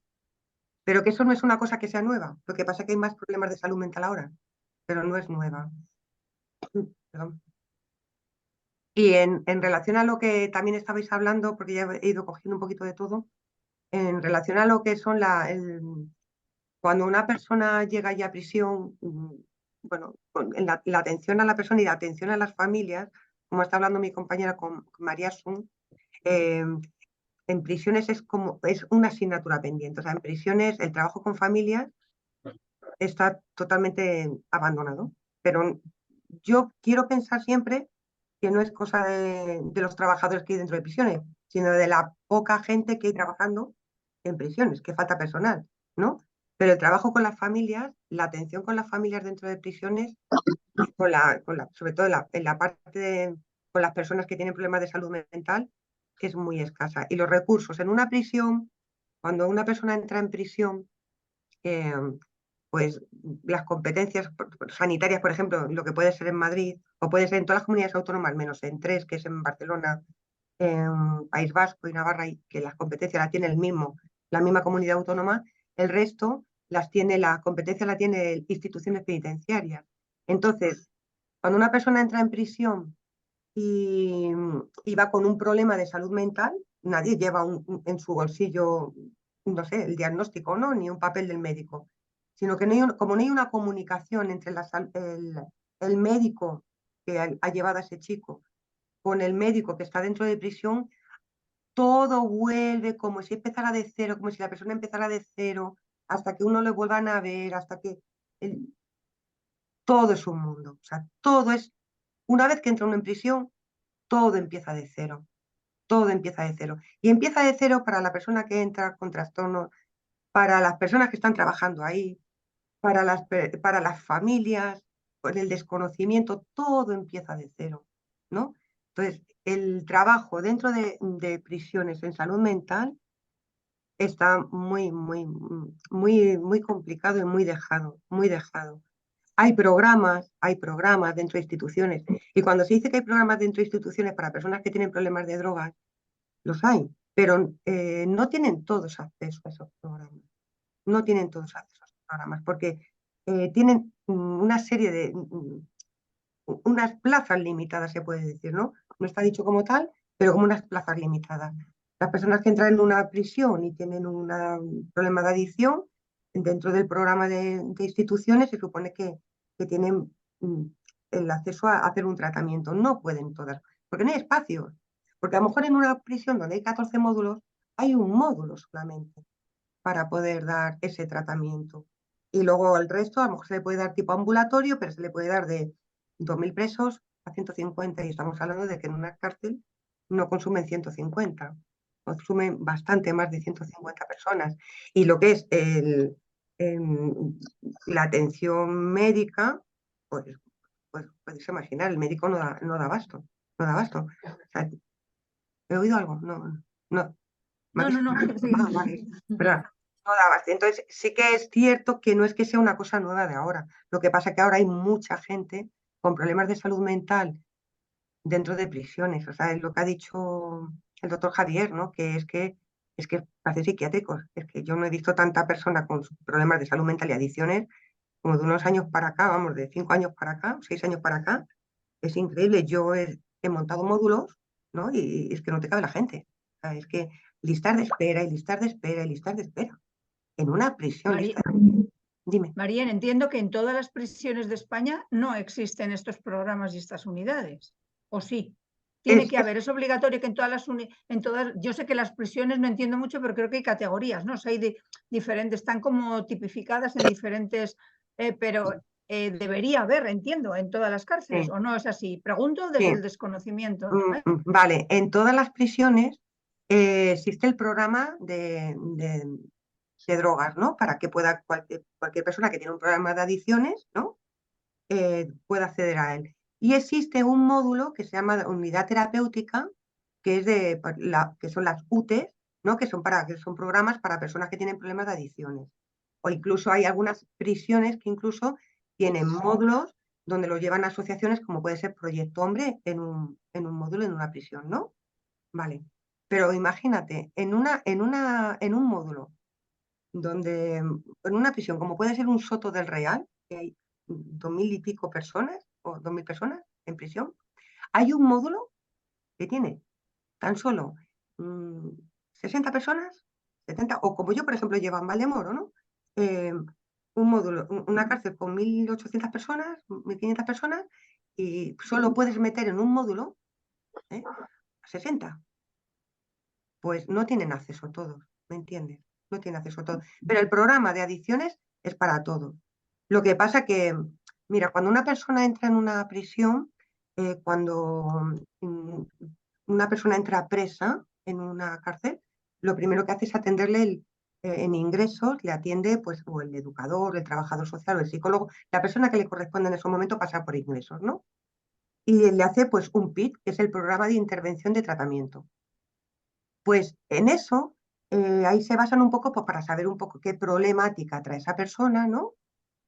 que eso no es una cosa que sea nueva. Lo que pasa es que hay más problemas de salud mental ahora, pero no es nueva. Perdón. Y en relación a lo que también estabais hablando, porque ya he ido cogiendo un poquito de todo, en relación a lo que son cuando una persona llega ya a prisión, bueno, la atención a la persona y la atención a las familias, como está hablando mi compañera con María Sun, en prisiones es una asignatura pendiente. O sea, en prisiones el trabajo con familias está totalmente abandonado. Pero yo quiero pensar siempre que no es cosa de los trabajadores que hay dentro de prisiones, sino de la poca gente que hay trabajando en prisiones, que falta personal, ¿no? Pero el trabajo con las familias, la atención con las familias dentro de prisiones, sobre todo en la parte con las personas que tienen problemas de salud mental, es muy escasa. Y los recursos en una prisión, cuando una persona entra en prisión, pues las competencias sanitarias, por ejemplo, lo que puede ser en Madrid, o puede ser en todas las comunidades autónomas, menos en 3, que es en Barcelona, en País Vasco y Navarra, y que las competencias las tiene la misma comunidad autónoma, el resto la competencia la tiene instituciones penitenciarias. Entonces, cuando una persona entra en prisión y va con un problema de salud mental, nadie lleva en su bolsillo, no sé, el diagnóstico, ¿no? Ni un papel del médico, sino que como no hay una comunicación entre el médico que ha llevado a ese chico con el médico que está dentro de prisión, todo vuelve como si empezara de cero, como si la persona empezara de cero, hasta que uno le vuelvan a ver, hasta que todo es un mundo. O sea, una vez que entra uno en prisión, todo empieza de cero. Todo empieza de cero. Y empieza de cero para la persona que entra con trastorno, para las personas que están trabajando ahí, para las familias, por el desconocimiento, todo empieza de cero, ¿no? Entonces, el trabajo dentro de prisiones en salud mental está muy, muy, muy, muy complicado y muy dejado, muy dejado. Hay programas dentro de instituciones. Y cuando se dice que hay programas dentro de instituciones para personas que tienen problemas de drogas, los hay, pero no tienen todos acceso a esos programas. No tienen todos acceso a esos programas porque tienen una serie de unas plazas limitadas, se puede decir, ¿no? No está dicho como tal, pero como unas plazas limitadas. Las personas que entran en una prisión y tienen un problema de adicción, dentro del programa de instituciones se supone que tienen el acceso a hacer un tratamiento. No pueden todas, porque no hay espacios. Porque a lo mejor en una prisión donde hay 14 módulos, hay un módulo solamente para poder dar ese tratamiento. Y luego el resto, a lo mejor se le puede dar tipo ambulatorio, pero se le puede dar de 2.000 presos a 150, y estamos hablando de que en una cárcel no consumen 150, consumen bastante más de 150 personas. Y lo que es la atención médica, pues puedes imaginar, el médico no da abasto, no da abasto. O sea, ¿he oído algo? No. No, no, no. Sí. Vale. no da abasto. Entonces, sí que es cierto que no es que sea una cosa nueva de ahora. Lo que pasa es que ahora hay mucha gente con problemas de salud mental dentro de prisiones. O sea, es lo que ha dicho el doctor Javier, ¿no? Que es que parece psiquiátricos. Es que yo no he visto tanta persona con problemas de salud mental y adicciones como de unos años para acá, vamos, de 5 años para acá, 6 años para acá. Es increíble. Yo he montado módulos, ¿no? Y es que no te cabe la gente. O sea, es que listas de espera y listas de espera y listas de espera. En una prisión, María, Dime. María, entiendo que en todas las prisiones de España no existen estos programas y estas unidades, ¿o sí? Tiene que haber, es obligatorio que en todas, yo sé que las prisiones no entiendo mucho, pero creo que hay categorías, ¿no? O sea, hay diferentes, están como tipificadas en diferentes, pero debería haber, entiendo, en todas las cárceles, Sí, ¿o no es así? Pregunto desde sí. el desconocimiento, ¿eh? Vale, en todas las prisiones existe el programa de drogas, ¿no? Para que pueda cualquier persona que tiene un problema de adicciones, ¿no? Pueda acceder a él. Y existe un módulo que se llama unidad terapéutica, que es que son las UTEs, ¿no? Que son programas para personas que tienen problemas de adicciones. O incluso hay algunas prisiones que incluso tienen módulos donde lo llevan asociaciones como puede ser Proyecto Hombre en un módulo en una prisión, ¿no? Vale. Pero imagínate, en un módulo donde, en una prisión como puede ser un Soto del Real, que hay 2.000 y pico personas o 2.000 personas en prisión, hay un módulo que tiene tan solo 60 personas, 70, o como yo, por ejemplo, llevo en Valdemoro, ¿no? Un módulo, una cárcel con 1.800 personas, 1.500 personas, y solo puedes meter en un módulo a 60. Pues no tienen acceso todos, ¿me entiendes? No tienen acceso todos. Pero el programa de adicciones es para todos. Lo que pasa que, mira, cuando una persona entra en una prisión, cuando una persona entra presa en una cárcel, lo primero que hace es atenderle en ingresos, le atiende pues o el educador, el trabajador social o el psicólogo, la persona que le corresponde en ese momento pasa por ingresos, ¿no? Y le hace pues un PIT, que es el programa de intervención de tratamiento. Pues en eso, ahí se basan un poco pues, para saber un poco qué problemática trae esa persona, ¿no?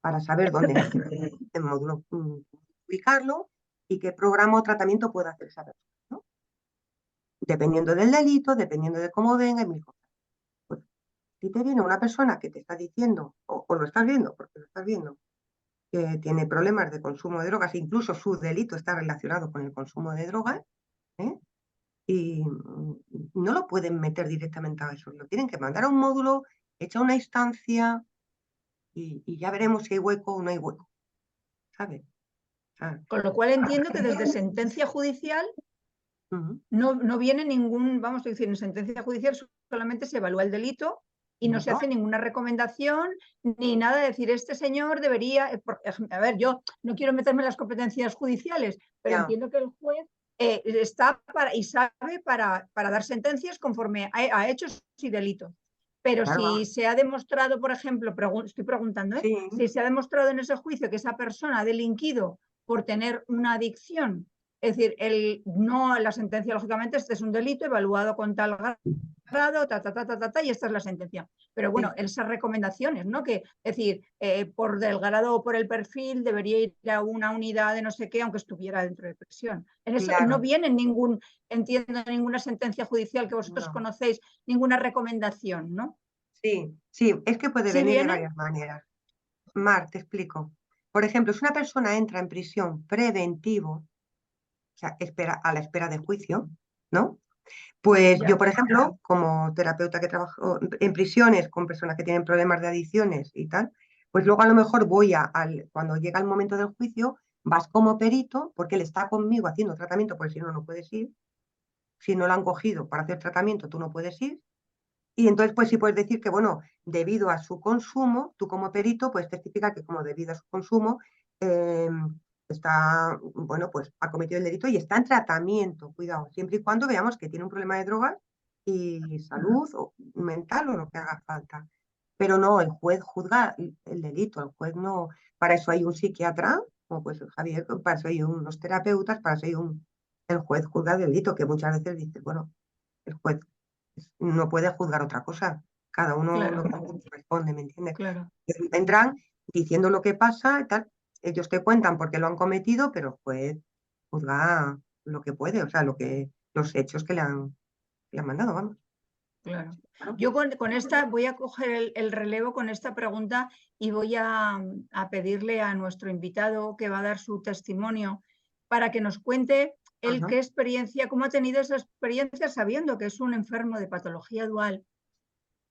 Para saber dónde en módulo ubicarlo y qué programa o tratamiento puede hacer esa persona, ¿no? Dependiendo del delito, dependiendo de cómo venga y mil cosas. Pues, si te viene una persona que te está diciendo, o lo estás viendo, porque lo estás viendo, que tiene problemas de consumo de drogas, incluso su delito está relacionado con el consumo de drogas, ¿eh? Y no lo pueden meter directamente a eso, lo tienen que mandar a un módulo, hecha una instancia y ya veremos si hay hueco o no hay hueco, ¿sabes? Con lo cual entiendo que desde sentencia judicial no viene ningún, vamos a decir, en sentencia judicial solamente se evalúa el delito y no se hace ninguna recomendación ni nada de decir, este señor debería, a ver, yo no quiero meterme en las competencias judiciales, pero Ya. entiendo que el juez está y sabe para dar sentencias conforme a hechos y delitos. Pero Claro. si se ha demostrado, por ejemplo, estoy preguntando, Sí. si se ha demostrado en ese juicio que esa persona ha delinquido por tener una adicción, es decir, la sentencia, lógicamente, este es un delito evaluado con tal grado, y esta es la sentencia. Pero bueno, Sí. esas recomendaciones, ¿no? Que, es decir, por del grado o por el perfil debería ir a una unidad de no sé qué, aunque estuviera dentro de prisión. En eso Claro. no viene ninguna sentencia judicial que vosotros conocéis, ninguna recomendación, ¿no? Sí, es que puede ¿Sí venir de viene? varias maneras. Mar, te explico. Por ejemplo, si una persona entra en prisión preventivo, o sea, a la espera de juicio, ¿no? Pues yo, por ejemplo, como terapeuta que trabajo en prisiones con personas que tienen problemas de adicciones y tal, pues luego a lo mejor cuando llega el momento del juicio, vas como perito, porque él está conmigo haciendo tratamiento, porque si no, no puedes ir. Si no lo han cogido para hacer tratamiento, tú no puedes ir. Y entonces, pues sí puedes decir que, bueno, debido a su consumo, tú como perito puedes testificar que como debido a su consumo pues ha cometido el delito y está en tratamiento, cuidado, siempre y cuando veamos que tiene un problema de drogas y salud o mental o lo que haga falta. Pero no, el juez juzga el delito, el juez no, para eso hay un psiquiatra, como pues Javier, para eso hay unos terapeutas, para eso hay el juez juzga el delito, que muchas veces dice, bueno, el juez no puede juzgar otra cosa. cada uno Claro. lo que responde, ¿me entiendes? Claro. Vendrán diciendo lo que pasa y tal. Ellos te cuentan por qué lo han cometido, pero el juez juzga lo que puede, o sea, los hechos que le han mandado, vamos. Claro. Yo con esta voy a coger el relevo con esta pregunta y voy a pedirle a nuestro invitado que va a dar su testimonio para que nos cuente él Ajá. qué experiencia, cómo ha tenido esa experiencia sabiendo que es un enfermo de patología dual,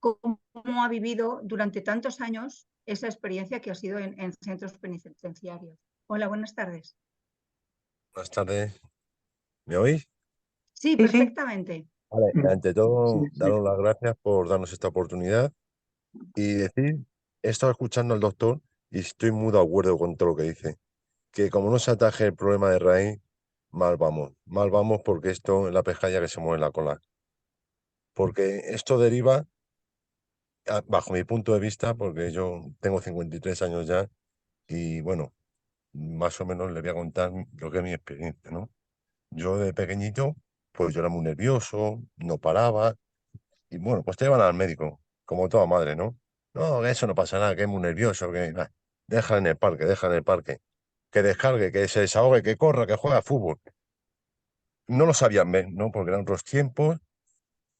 cómo ha vivido durante tantos años esa experiencia que ha sido en centros penitenciarios. Hola, buenas tardes. Buenas tardes. ¿Me oís? Sí, Sí, sí. perfectamente. Vale, ante todo, Sí, sí. daros las gracias por darnos esta oportunidad y decir, he estado escuchando al doctor y estoy muy de acuerdo con todo lo que dice, que como no se ataje el problema de raíz, mal vamos porque esto es la pescadilla que se mueve en la cola, porque esto deriva, bajo mi punto de vista, porque yo tengo 53 años ya y bueno, más o menos le voy a contar lo que es mi experiencia, ¿no? Yo de pequeñito, pues yo era muy nervioso, no paraba. Y bueno, pues te llevan al médico, como toda madre, ¿no? No, que eso no pasa nada, que es muy nervioso, que deja en el parque, deja en el parque. Que descargue, que se desahogue, que corra, que juegue a fútbol. No lo sabían ver, ¿no? Porque eran otros tiempos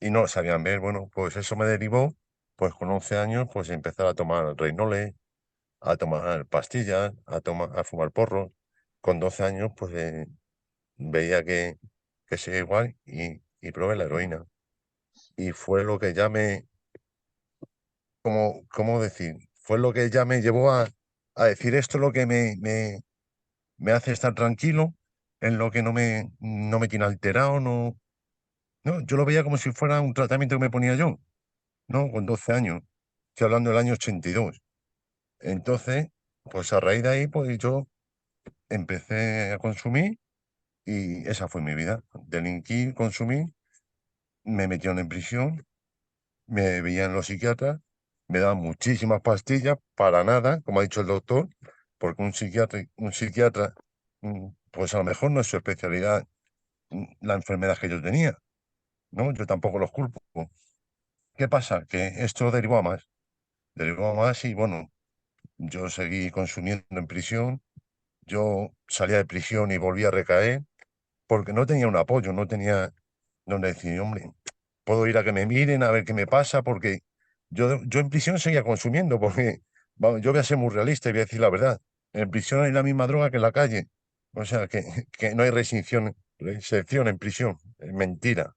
y no lo sabían ver. Bueno, pues eso me derivó, pues con 11 años, pues empezar a tomar Reinole, a tomar pastillas, a fumar porros. Con 12 años, pues veía que seguía igual y probé la heroína. Y fue lo que ya ¿cómo decir? Fue lo que ya me llevó a decir esto es lo que me hace estar tranquilo, en lo que no me tiene alterado, no, yo lo veía como si fuera un tratamiento que me ponía yo, ¿no? Con 12 años. Estoy hablando del año 82. Entonces, pues a raíz de ahí, pues yo empecé a consumir y esa fue mi vida. Delinquir, consumir, me metieron en prisión, me veían los psiquiatras, me daban muchísimas pastillas para nada, como ha dicho el doctor, porque un psiquiatra, pues a lo mejor no es su especialidad, la enfermedad que yo tenía, ¿no? Yo tampoco los culpo. ¿Qué pasa? Que esto derivó a más y bueno, yo seguí consumiendo en prisión, yo salía de prisión y volví a recaer, porque no tenía un apoyo, no tenía donde decir, hombre, puedo ir a que me miren, a ver qué me pasa, porque yo en prisión seguía consumiendo, porque vamos, yo voy a ser muy realista y voy a decir la verdad. En prisión hay la misma droga que en la calle. O sea, que no hay restricción en prisión. Es mentira,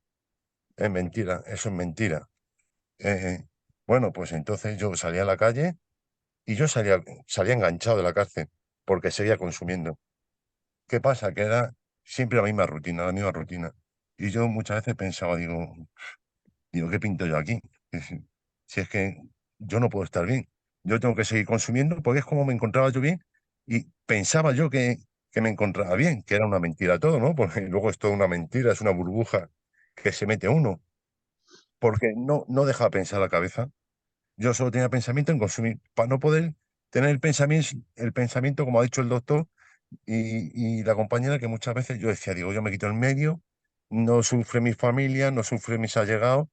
eso es mentira. Eh, bueno, pues entonces yo salía a la calle y yo salía enganchado de la cárcel, porque seguía consumiendo. ¿Qué pasa? Que era siempre la misma rutina, la misma rutina. Y yo muchas veces pensaba, digo, ¿qué pinto yo aquí? Si es que yo no puedo estar bien, yo tengo que seguir consumiendo porque es como me encontraba yo bien y pensaba yo que me encontraba bien, que era una mentira todo, ¿no? Porque luego es toda una mentira, es una burbuja que se mete uno, porque no deja pensar la cabeza. Yo solo tenía pensamiento en consumir, para no poder tener el pensamiento, como ha dicho el doctor y la compañera, que muchas veces yo decía, digo, yo me quito el medio, no sufre mi familia, no sufre mis allegados,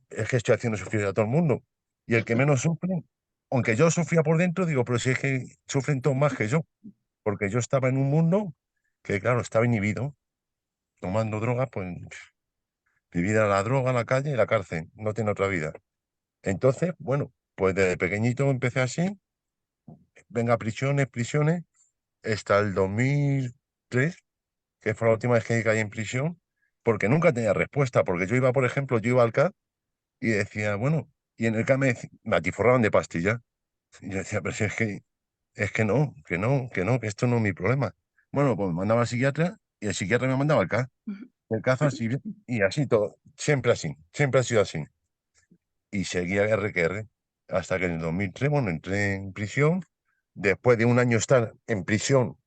es que estoy haciendo sufrir a todo el mundo. Y el que menos sufre, aunque yo sufría por dentro, digo, pero si es que sufren todos más que yo, porque yo estaba en un mundo que, claro, estaba inhibido, tomando drogas, pues mi vida era la droga, la calle y la cárcel, no tiene otra vida. Entonces, bueno, pues desde pequeñito empecé así, venga, prisiones, prisiones, hasta el 2003, que fue la última vez que caí en prisión, porque nunca tenía respuesta, porque yo iba, por ejemplo, yo iba al CAP y decía, bueno, y en el CAP me atiforraban de pastillas. Y yo decía, pero si es que no, que esto no es mi problema. Bueno, pues me mandaba al psiquiatra y el psiquiatra me mandaba al CAP. El caso así, y así todo, siempre ha sido así. Y seguía R que R, hasta que en el 2003, bueno, entré en prisión. Después de un año estar en prisión,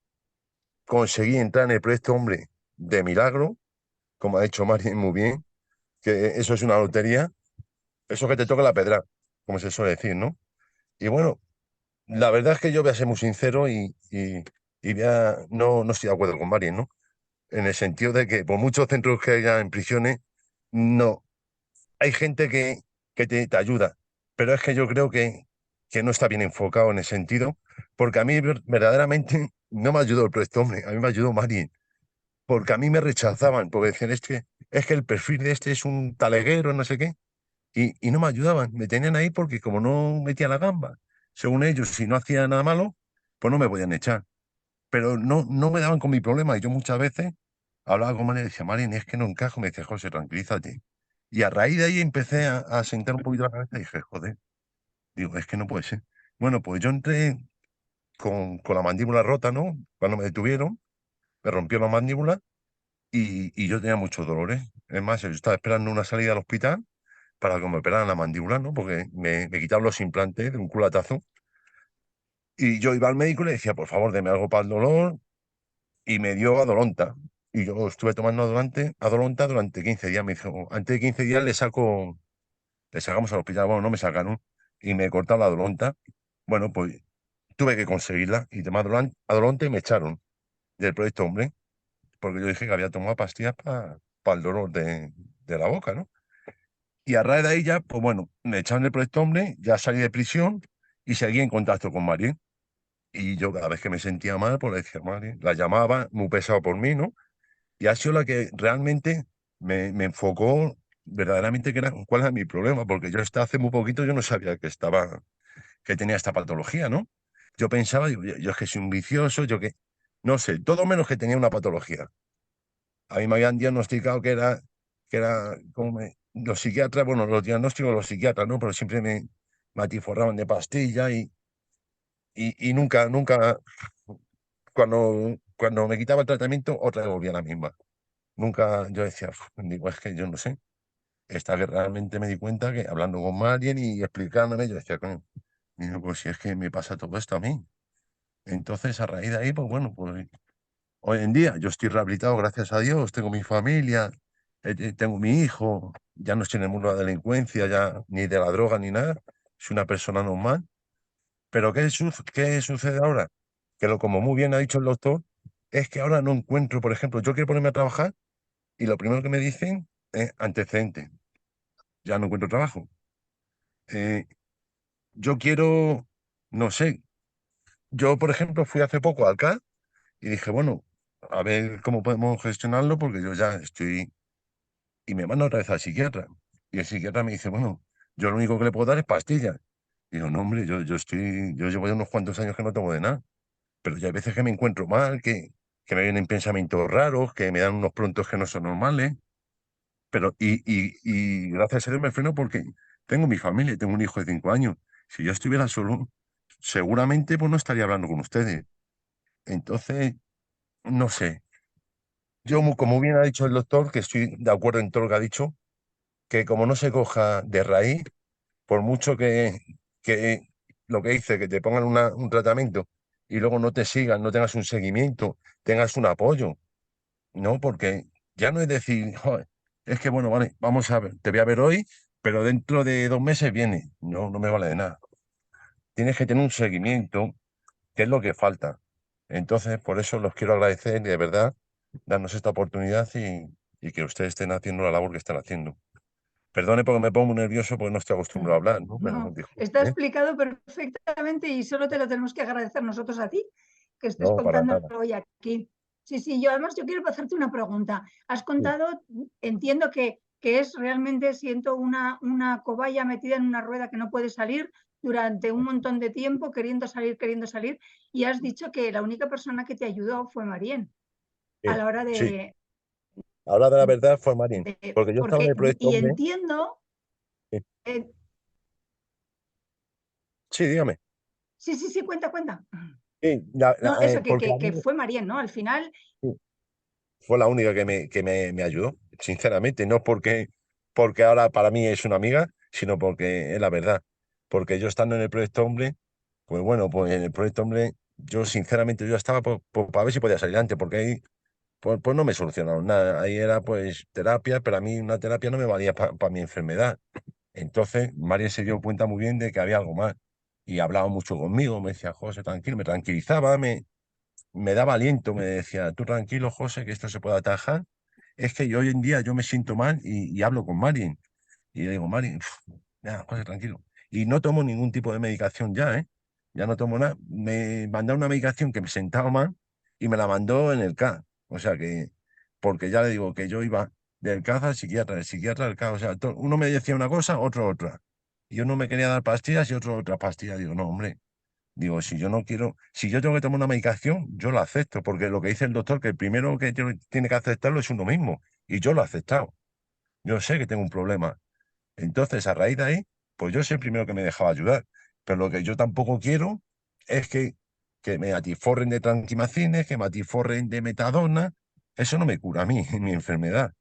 conseguí entrar en el proyecto Hombre de milagro, como ha dicho Mari muy bien, que eso es una lotería, eso que te toca la pedra, como se suele decir, ¿no? Y bueno, la verdad es que yo voy a ser muy sincero no estoy de acuerdo con Mari, ¿no? En el sentido de que por muchos centros que haya en prisiones, no. Hay gente que te ayuda. Pero es que yo creo que no está bien enfocado en ese sentido, porque a mí verdaderamente no me ayudó el proyecto Hombre, a mí me ayudó Marín, porque a mí me rechazaban, porque decían, es que el perfil de este es un taleguero, no sé qué, y no me ayudaban, me tenían ahí porque como no metía la gamba, según ellos, si no hacía nada malo, pues no me podían echar. Pero no me daban con mi problema, y yo muchas veces hablaba con Marín y decía, Marín, es que no encajo, me decía, José, tranquilízate. Y a raíz de ahí empecé a sentar un poquito la cabeza y dije, joder, digo, es que no puede ser. Bueno, pues yo entré con la mandíbula rota, ¿no? Cuando me detuvieron, me rompió la mandíbula y yo tenía muchos dolores. Es más, yo estaba esperando una salida al hospital para que me operaran la mandíbula, ¿no? Porque me quitaban los implantes de un culatazo. Y yo iba al médico y le decía, por favor, deme algo para el dolor. Y me dio Adolonta. Y yo estuve tomando Adolonta durante 15 días. Me dijo, antes de 15 días le sacamos al hospital. Bueno, no me sacaron. Y me cortaron la Adolonta. Bueno, pues tuve que conseguirla. Y tomé Adolonta y me echaron del proyecto Hombre. Porque yo dije que había tomado pastillas para el dolor de la boca, ¿no? Y a raíz de ahí ya, pues bueno, me echaron del proyecto Hombre, ya salí de prisión y seguí en contacto con Mari. Y yo cada vez que me sentía mal, pues le decía, Mari, la llamaba, muy pesado por mí, ¿no? Y ha sido la que realmente me enfocó verdaderamente cuál era mi problema, porque yo hasta hace muy poquito yo no sabía que tenía esta patología, ¿no? Yo pensaba, digo, yo es que soy un vicioso, yo que, no sé, todo menos que tenía una patología. A mí me habían diagnosticado que era como los psiquiatras, bueno, los diagnósticos de los psiquiatras, ¿no? Pero siempre me atiforraban de pastilla y nunca, cuando me quitaba el tratamiento, otra vez volvía a la misma. Nunca yo decía, digo, es que yo no sé. Hasta que realmente me di cuenta que hablando con alguien y explicándome, yo decía, coño, digo, pues si es que me pasa todo esto a mí. Entonces, a raíz de ahí, pues bueno, pues hoy en día yo estoy rehabilitado, gracias a Dios, tengo mi familia, tengo mi hijo, ya no estoy en el mundo de la delincuencia, ya ni de la droga ni nada, soy una persona normal. Pero ¿qué sucede ahora? Que como muy bien ha dicho el doctor, es que ahora no encuentro, por ejemplo, yo quiero ponerme a trabajar y lo primero que me dicen es antecedente, ya no encuentro trabajo. Eh, yo quiero, no sé, yo por ejemplo fui hace poco al CAD y dije, bueno, a ver cómo podemos gestionarlo porque yo ya estoy. Y me manda otra vez al psiquiatra. Y el psiquiatra me dice, bueno, yo lo único que le puedo dar es pastillas. Y digo, no, hombre, yo llevo ya unos cuantos años que no tomo de nada. Pero ya hay veces que me encuentro mal, que me vienen pensamientos raros, que me dan unos prontos que no son normales. Pero, y gracias a Dios me freno porque tengo mi familia, tengo un hijo de 5 años. Si yo estuviera solo, seguramente pues no estaría hablando con ustedes. Entonces, no sé. Yo, como bien ha dicho el doctor, que estoy de acuerdo en todo lo que ha dicho, que como no se coja de raíz, por mucho que lo que dice, que te pongan un tratamiento y luego no te sigan, no tengas un seguimiento, tengas un apoyo, ¿no? Porque ya no es decir, "Joder, es que bueno, vale, vamos a ver, te voy a ver hoy, pero dentro de 2 meses viene". No, no me vale de nada. Tienes que tener un seguimiento, que es lo que falta. Entonces, por eso los quiero agradecer y de verdad darnos esta oportunidad y que ustedes estén haciendo la labor que están haciendo. Perdone porque me pongo muy nervioso porque no estoy acostumbrado a hablar, ¿no? Pero No, disculpe, está ¿eh? explicado perfectamente y solo te lo tenemos que agradecer nosotros a ti, que estés No, para contándolo nada. hoy aquí. Sí, sí, yo además yo quiero hacerte una pregunta. Has Sí, contado, entiendo que es realmente, siento una cobaya metida en una rueda que no puede salir durante un montón de tiempo, queriendo salir, y has dicho que la única persona que te ayudó fue Marien a sí, la hora sí. Ahora de la verdad fue Marín, porque yo estaba en porque, el proyecto y Hombre. entiendo, Sí, eh, sí, dígame. sí, sí, sí, cuenta, cuenta. Sí, No, eso, porque a que mí fue Marien, ¿no? Al final, sí, fue la única que me ayudó, sinceramente, no porque ahora para mí es una amiga, sino porque es la verdad. Porque yo estando en el proyecto Hombre, pues bueno, pues en el proyecto Hombre, yo sinceramente yo estaba para ver si podía salir antes, porque ahí pues no me solucionaron nada. Ahí era pues terapia, pero a mí una terapia no me valía para mi enfermedad. Entonces, María se dio cuenta muy bien de que había algo más y hablaba mucho conmigo, me decía, José, tranquilo, me tranquilizaba, me daba aliento, me decía, tú tranquilo, José, que esto se puede atajar. Es que yo hoy en día yo me siento mal y hablo con María. Y le digo, María, ya, José, tranquilo. Y no tomo ningún tipo de medicación ya, ¿eh? Ya no tomo nada. Me mandaron una medicación que me sentaba mal y me la mandó en el CAD. O sea que, porque ya le digo que yo iba del CAD al psiquiatra, del psiquiatra al CAD. O sea, uno me decía una cosa, otro otra. Y uno me quería dar pastillas y otro otra pastilla. Digo, no, hombre. Digo, si yo no quiero, si yo tengo que tomar una medicación, yo la acepto, porque lo que dice el doctor, que el primero que tiene que aceptarlo es uno mismo. Y yo lo he aceptado. Yo sé que tengo un problema. Entonces, a raíz de ahí, pues yo soy el primero que me dejaba ayudar. Pero lo que yo tampoco quiero es que me atiforren de tranquimacines, que me atiforren de metadona. Eso no me cura a mí, mi enfermedad.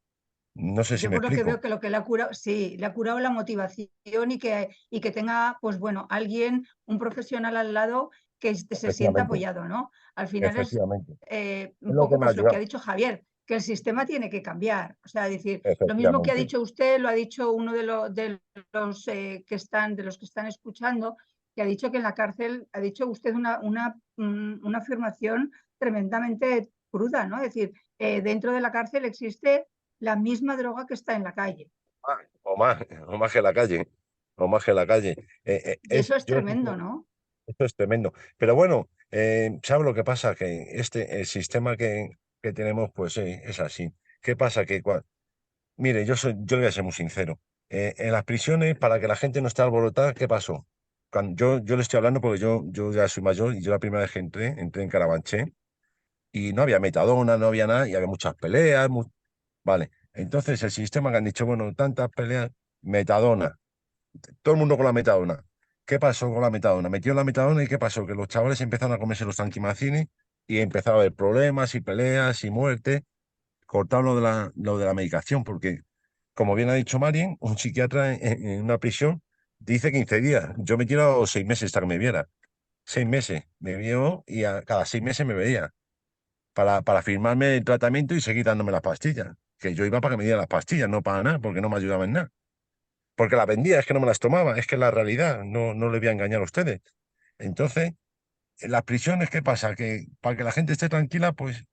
No sé si Yo me por lo que veo explico. que lo que le ha curado, sí, le ha curado la motivación y que tenga, pues bueno, alguien, un profesional al lado que se sienta Efectivamente, apoyado, ¿no? Al final es efectivamente. un Es lo que poco me ha pues lo que ha ayudado. dicho Javier, que el sistema tiene que cambiar. O sea, decir, lo mismo que ha Efectivamente. dicho usted, lo ha dicho uno de los de los que están escuchando, que ha dicho que en la cárcel, ha dicho usted una afirmación tremendamente cruda, ¿no? Es decir, dentro de la cárcel existe la misma droga que está en la calle. O más que la calle. O más que la calle. Y eso es Yo, tremendo, ¿no? esto es tremendo. Pero bueno, ¿sabes lo que pasa? Que el sistema que tenemos, pues es así. ¿Qué pasa? Mire, yo le voy a ser muy sincero. En las prisiones, para que la gente no esté alborotada, ¿qué pasó? Yo le estoy hablando porque yo ya soy mayor y yo la primera vez que entré en Carabanchel y no había metadona, no había nada y había muchas peleas. Vale. Entonces el sistema que han dicho, bueno, tantas peleas, metadona. Todo el mundo con la metadona. ¿Qué pasó con la metadona? Metió la metadona y ¿qué pasó? Que los chavales empezaron a comerse los tranquimacines y empezaba a haber problemas y peleas y muertes. Cortaron lo de la medicación, porque, como bien ha dicho Marien, un psiquiatra en una prisión dice 15 días. Yo me tiro 6 meses hasta que me viera. 6 meses. Me vio y cada 6 meses me veía para firmarme el tratamiento y seguir dándome las pastillas. Que yo iba para que me dieran las pastillas, no para nada, porque no me ayudaban en nada. Porque las vendía, es que no me las tomaba, es que es la realidad, no le voy a engañar a ustedes. Entonces, en las prisiones, ¿qué pasa? Que para que la gente esté tranquila, pues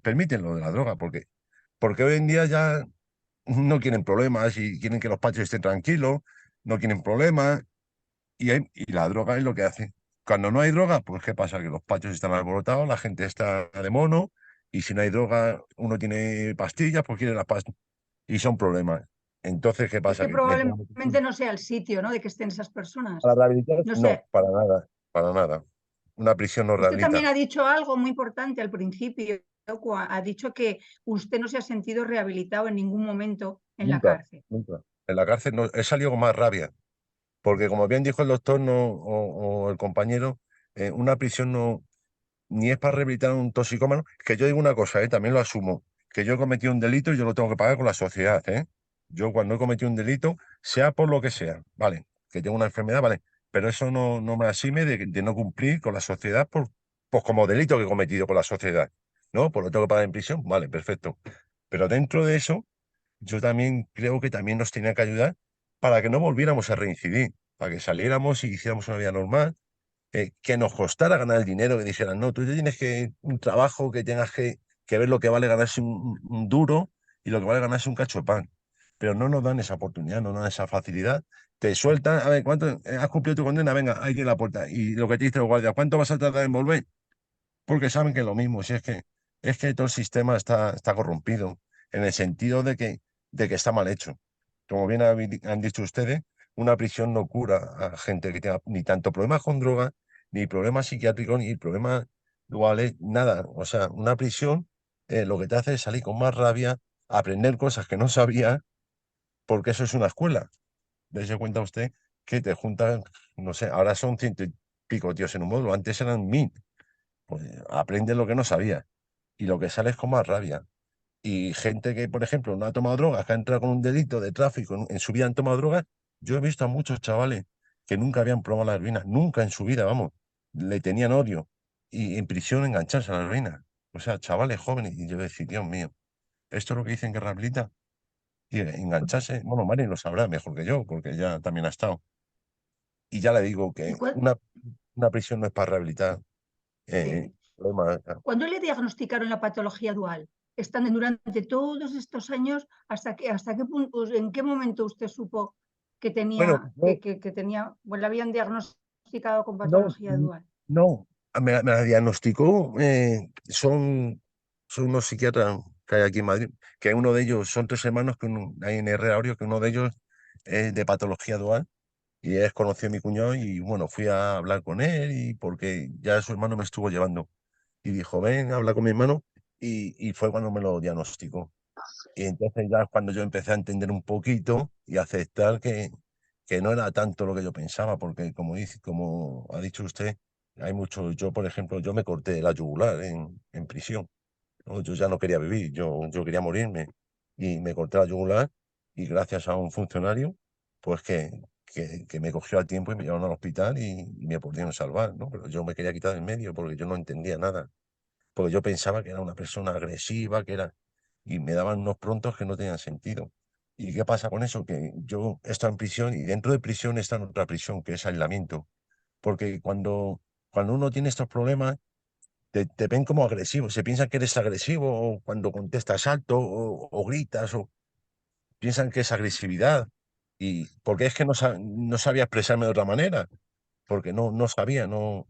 permiten lo de la droga, porque hoy en día ya no quieren problemas y quieren que los pachos estén tranquilos, no quieren problemas y la droga es lo que hace. Cuando no hay droga, pues ¿qué pasa? Que los pachos están alborotados, la gente está de mono y si no hay droga, uno tiene pastillas, pues quiere las pastillas y son problemas. Entonces, ¿qué Es pasa? que Que me tengo probablemente no sea el sitio, ¿no? De que estén esas personas. ¿Para rehabilitar? No No, sé. para nada, para nada. Una prisión no Usted también rehabilita. ha dicho algo muy importante al principio. Ha dicho que usted no se ha sentido rehabilitado en ningún momento en la Nunca, cárcel. nunca. En la cárcel no, he salido con más rabia, porque como bien dijo el doctor o el compañero, una prisión no, ni es para rehabilitar a un toxicómano, que yo digo una cosa, también lo asumo, que yo he cometido un delito y yo lo tengo que pagar con la sociedad, ¿eh? Yo cuando he cometido un delito, sea por lo que sea, vale, que tengo una enfermedad, vale, pero eso no me asime de no cumplir con la sociedad pues como delito que he cometido con la sociedad, ¿no? Pues lo tengo que pagar en prisión, vale, perfecto. Pero dentro de eso, yo también creo que también nos tenía que ayudar para que no volviéramos a reincidir, para que saliéramos y hiciéramos una vida normal, que nos costara ganar el dinero, que dijeran, no, tú ya tienes que un trabajo que tengas que ver lo que vale ganarse un duro y lo que vale ganarse un cacho de pan. Pero no nos dan esa oportunidad, no nos dan esa facilidad. Te sueltan, a ver, ¿cuánto has cumplido tu condena? Venga, ahí tiene la puerta. Y lo que te dice el guardia, ¿cuánto vas a tardar en volver? Porque saben que es lo mismo, si es que todo el sistema está corrompido, en el sentido de que está mal hecho. Como bien han dicho ustedes, una prisión no cura a gente que tenga ni tanto problemas con drogas, ni problemas psiquiátricos, ni problemas duales, nada. O sea, una prisión lo que te hace es salir con más rabia, aprender cosas que no sabías, porque eso es una escuela. Dese cuenta usted que te juntan, no sé, ahora son 100 y pico tíos en un módulo, antes eran 1000. Pues aprende lo que no sabía y lo que sale es con más rabia. Y gente que, por ejemplo, no ha tomado drogas, que ha entrado con un delito de tráfico, en su vida han tomado drogas. Yo he visto a muchos chavales que nunca habían probado la heroína, nunca en su vida, vamos, le tenían odio y en prisión engancharse a la heroína. O sea, chavales jóvenes. Y yo decía, Dios mío, ¿esto es lo que dicen que rehabilita? Y engancharse, bueno, Mari lo sabrá mejor que yo, porque ya también ha estado. Y ya le digo ¿Y que una prisión no es para rehabilitar. sí. Problemas. ¿Cuándo le diagnosticaron la patología dual? Están durante todos estos años, ¿en qué momento usted supo que Bueno, tenía, bueno, le habían diagnosticado con no, patología dual. no, me la diagnosticó, son unos psiquiatras que hay aquí en Madrid, que uno de ellos, son 3 hermanos que hay en Herrera Orio, que uno de ellos es de patología dual y es conocido a mi cuñado y bueno, fui a hablar con él y porque ya su hermano me estuvo llevando y dijo, ven, habla con mi hermano y fue cuando me lo diagnosticó. Y entonces ya es cuando yo empecé a entender un poquito y a aceptar que no era tanto lo que yo pensaba, porque como ha dicho usted, hay mucho, yo por ejemplo, yo me corté la yugular en prisión, ¿no? Yo ya no quería vivir, yo quería morirme y me corté la yugular y gracias a un funcionario, pues que me cogió al tiempo y me llevaron al hospital y me pudieron salvar, ¿no? Pero yo me quería quitar del medio porque yo no entendía nada, porque yo pensaba que era una persona agresiva, y me daban unos prontos que no tenían sentido. ¿Y qué pasa con eso? Que yo he estado en prisión y dentro de prisión está en otra prisión, que es aislamiento. Porque cuando uno tiene estos problemas, te ven como agresivo, se piensan que eres agresivo o cuando contestas alto o gritas o piensan que es agresividad. Y porque es que no sabía expresarme de otra manera, porque no sabía, no.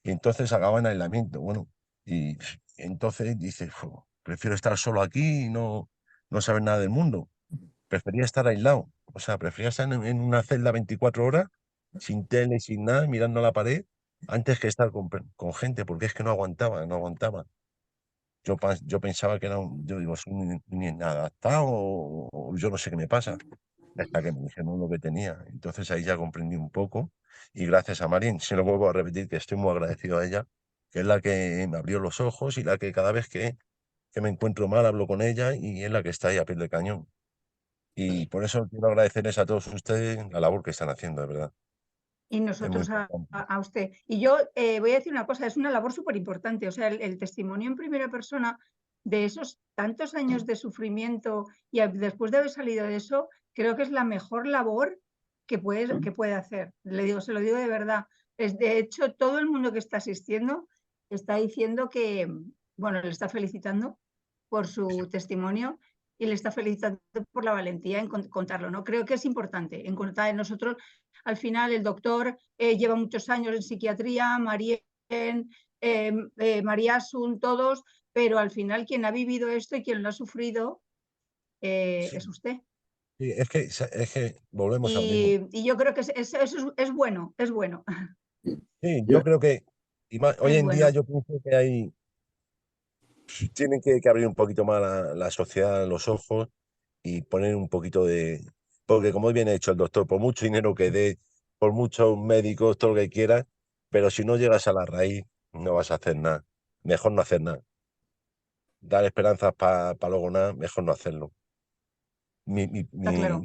Y entonces acababa en aislamiento. Bueno, y entonces dices, "Jo, prefiero estar solo aquí y no saber nada del mundo. Prefería estar aislado. O sea, prefería estar en una celda 24 horas, sin tele, sin nada, mirando a la pared, antes que estar con gente, porque es que no aguantaba, no aguantaba. Yo pensaba que yo digo, soy un inadaptado o yo no sé qué me pasa, hasta que me dijeron lo que tenía. Entonces ahí ya comprendí un poco y gracias a Marín, se lo vuelvo a repetir, que estoy muy agradecido a ella, que es la que me abrió los ojos y la que cada vez que me encuentro mal hablo con ella y es la que está ahí a pie de cañón. Y por eso quiero agradecerles a todos ustedes la labor que están haciendo, de verdad. Y Es muy nosotros importante. a usted. Y yo voy a decir una cosa, es una labor súper importante. O sea, el testimonio en primera persona de esos tantos años de sufrimiento y después de haber salido de eso, creo que es la mejor labor que puede hacer. Se lo digo de verdad. De hecho, todo el mundo que está asistiendo está diciendo que, bueno, le está felicitando por su testimonio y le está felicitando por la valentía en contarlo, ¿no? Creo que es importante en contar. Nosotros, al final, el doctor lleva muchos años en psiquiatría, Marien, María Asun, todos, pero al final quien ha vivido esto y quien lo ha sufrido Sí, es usted. sí, es que volvemos a lo mismo. Y yo creo que eso es bueno, es bueno, Sí, Yo, yo creo que hoy es en día bueno. yo pienso que tienen que abrir un poquito más la sociedad los ojos y poner un poquito porque como bien ha dicho el doctor, por mucho dinero que dé, por muchos médicos, todo lo que quieras, pero si no llegas a la raíz, no vas a hacer nada. Mejor no hacer nada. Dar esperanzas para luego nada, mejor no hacerlo. Está claro.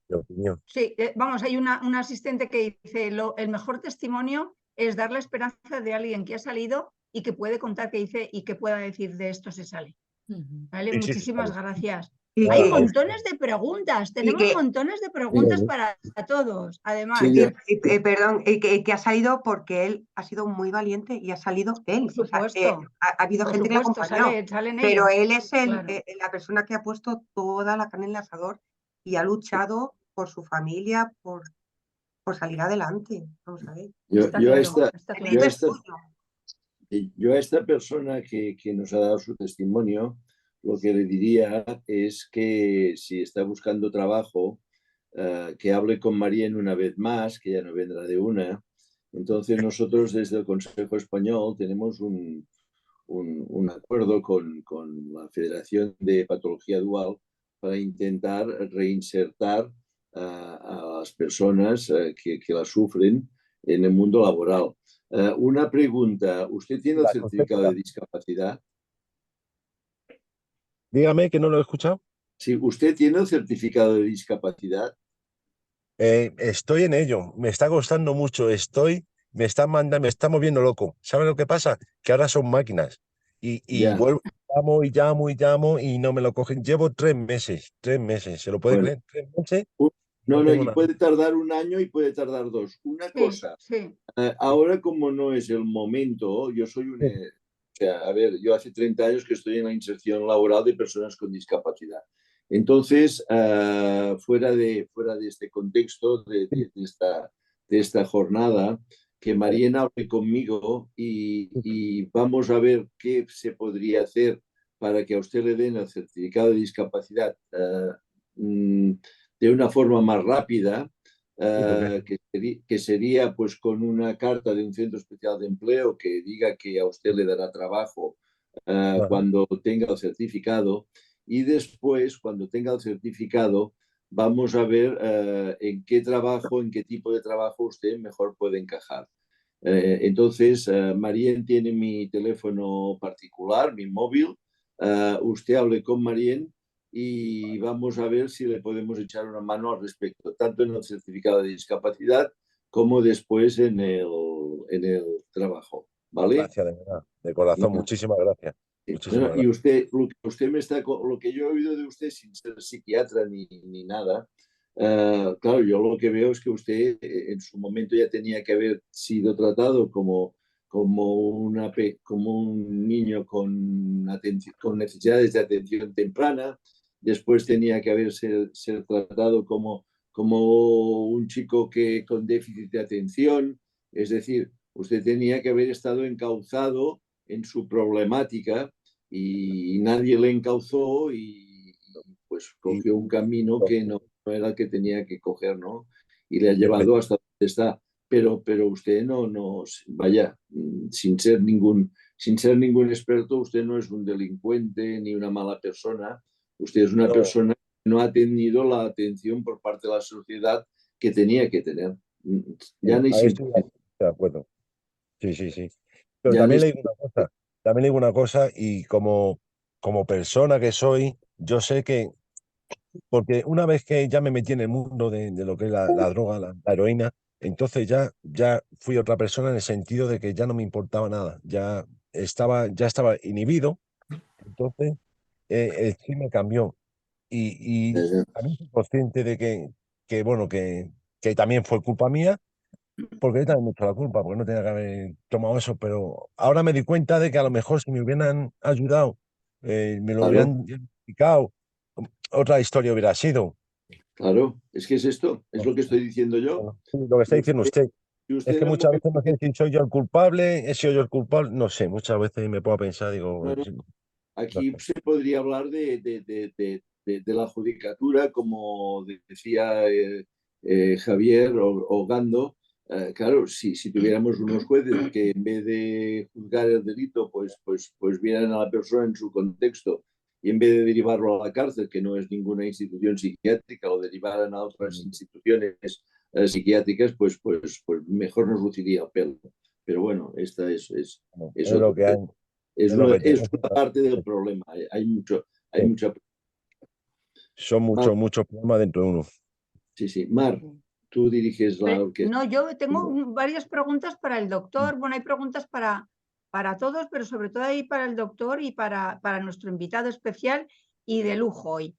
Mi opinión. Sí, vamos, hay una asistente que dice, el mejor testimonio es dar la esperanza de alguien que ha salido y que puede contar que dice y que pueda decir de esto se sale. ¿Vale? Sí, sí, sí, Muchísimas gracias. Y Hay nada, que, montones de preguntas, y tenemos que, montones de preguntas para todos, y además. que- perdón, que ha salido porque él ha sido muy valiente y ha salido él. Por O sea, supuesto, ha habido gente que le ha acompañado, salen pero ellos. él es Claro. la persona que ha puesto toda la carne en el asador y ha luchado por su familia, por salir adelante. Vamos a ver. Está yo a claro, esta, está El yo claro. a mérito es esta, suyo. yo a esta persona que nos ha dado su testimonio, lo que le diría es que si está buscando trabajo, que hable con Marien una vez más, que ya no vendrá de una. Entonces nosotros desde el Consejo Español tenemos un acuerdo con la Federación de Patología Dual para intentar reinsertar a las personas que la sufren en el mundo laboral. Una pregunta, ¿usted tiene el la certificado de concepta. discapacidad? Dígame que no lo he escuchado. Sí, ¿usted tiene el certificado de discapacidad? Estoy en ello, me está costando mucho, me está moviendo loco. ¿Sabe lo que pasa? Que ahora son máquinas y Ya, vuelvo, llamo y no me lo cogen. Llevo 3 meses, ¿se lo puede bueno. creer? 3 meses y no No, no, tengo y nada. puede tardar un año y puede tardar dos. Una Sí, cosa, sí. ahora como no es el momento, yo soy un... o sea, a ver, yo hace 30 años que estoy en la inserción laboral de personas con discapacidad. Entonces, fuera de este contexto, de esta jornada, que Marién hable conmigo y vamos a ver qué se podría hacer para que a usted le den el certificado de discapacidad de una forma más rápida, que sería pues con una carta de un centro especial de empleo que diga que a usted le dará trabajo cuando tenga el certificado, y después, cuando tenga el certificado, vamos a ver en qué trabajo, en qué tipo de trabajo usted mejor puede encajar. Entonces, Marién tiene mi teléfono particular, mi móvil. Usted hable con Marién y vamos a ver si le podemos echar una mano al respecto, tanto en el certificado de discapacidad como después en el trabajo. ¿Vale? Gracias, de verdad, de corazón, muchísimas gracias. Bueno, Muchísimas y gracias. usted lo que yo he oído de usted sin ser psiquiatra ni nada, claro, yo lo que veo es que usted en su momento ya tenía que haber sido tratado como un niño con necesidades de atención temprana, después tenía que haber ser tratado como un chico con déficit de atención, es decir, usted tenía que haber estado encauzado en su problemática y nadie le encauzó y pues Y, cogió un camino que no era el que tenía que coger, ¿no? Y le ha y llevado hasta donde está. Pero usted vaya, sin ser ningún experto, usted no es un delincuente ni una mala persona. Usted es una no, persona que no ha tenido la atención por parte de la sociedad que tenía que tener. Ya no es ahí estoy importante. de acuerdo. Sí, sí, sí. Pero Ya no también es le digo una cosa, también le digo una cosa, y como persona que soy, yo sé que, porque una vez que ya me metí en el mundo de lo que es la droga, la heroína, entonces ya fui otra persona en el sentido de que ya no me importaba nada, ya estaba inhibido, entonces el chip me cambió. Y también soy consciente de bueno, que también fue culpa mía, porque yo también me he hecho la culpa, porque no tenía que haber tomado eso, pero ahora me di cuenta de que a lo mejor si me hubieran ayudado, me lo claro. hubieran explicado, otra historia hubiera sido. Claro, es que es esto, es No, lo que estoy diciendo yo. bueno, sí, lo que está Y diciendo usted, usted. y Es usted que en el muchas momento veces no que... sé si soy yo el culpable, he sido yo el culpable, no sé, muchas veces me pongo a pensar, digo, No, no, no aquí sé. se podría hablar de la judicatura, como decía Javier o Gando. Claro, si tuviéramos unos jueces que en vez de juzgar el delito, pues vieran a la persona en su contexto y en vez de derivarlo a la cárcel, que no es ninguna institución psiquiátrica, o derivaran a otras instituciones psiquiátricas, pues mejor nos luciría el pelo. Pero bueno, esta No, es es lo otro que hay, tema. es lo que Es tiene. una parte del problema. Hay Sí, mucha. son Mar, muchos problemas dentro de uno. sí, sí. Mar, tú diriges la orquesta. No, yo tengo varias preguntas para el doctor. Bueno, hay preguntas para todos, pero sobre todo ahí para el doctor y para nuestro invitado especial y de lujo hoy.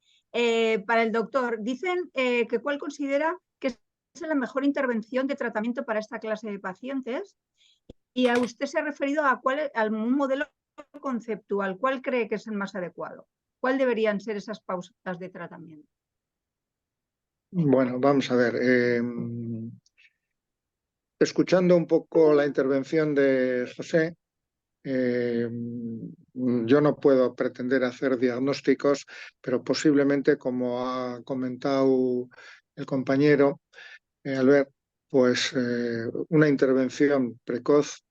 Para el doctor, dicen que cuál considera que es la mejor intervención de tratamiento para esta clase de pacientes, y a usted se ha referido a un modelo conceptual. ¿Cuál cree que es el más adecuado? ¿Cuál deberían ser esas pausas de tratamiento? Bueno, vamos a ver. Escuchando un poco la intervención de José, yo no puedo pretender hacer diagnósticos, pero posiblemente, como ha comentado el compañero Albert, pues una intervención precoz,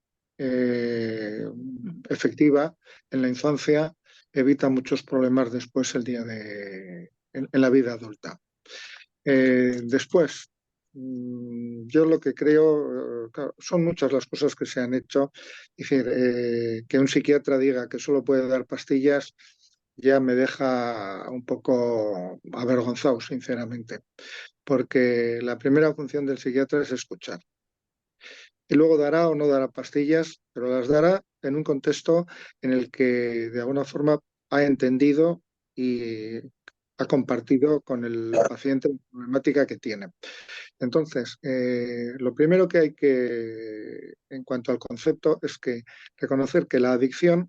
efectiva en la infancia, evita muchos problemas después en la vida adulta. Después, yo lo que creo, claro, son muchas las cosas que se han hecho. Es decir, que un psiquiatra diga que solo puede dar pastillas ya me deja un poco avergonzado, sinceramente, porque la primera función del psiquiatra es escuchar. Y luego dará o no dará pastillas, pero las dará en un contexto en el que de alguna forma ha entendido y ha compartido con el paciente la problemática que tiene. Entonces, lo primero que hay que, en cuanto al concepto, es que reconocer que la adicción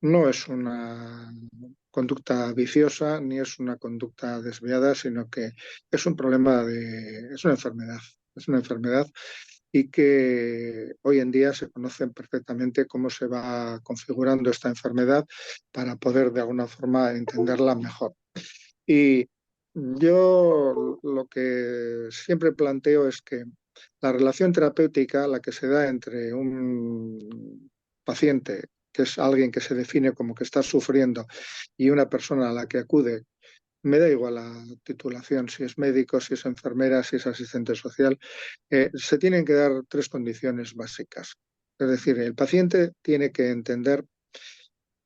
no es una conducta viciosa ni es una conducta desviada, sino que es un problema es una enfermedad. Es una enfermedad y que hoy en día se conoce perfectamente cómo se va configurando esta enfermedad para poder de alguna forma entenderla mejor. Y yo lo que siempre planteo es que la relación terapéutica, la que se da entre un paciente, que es alguien que se define como que está sufriendo, y una persona a la que acude, me da igual la titulación, si es médico, si es enfermera, si es asistente social, se tienen que dar tres condiciones básicas. Es decir, el paciente tiene que entender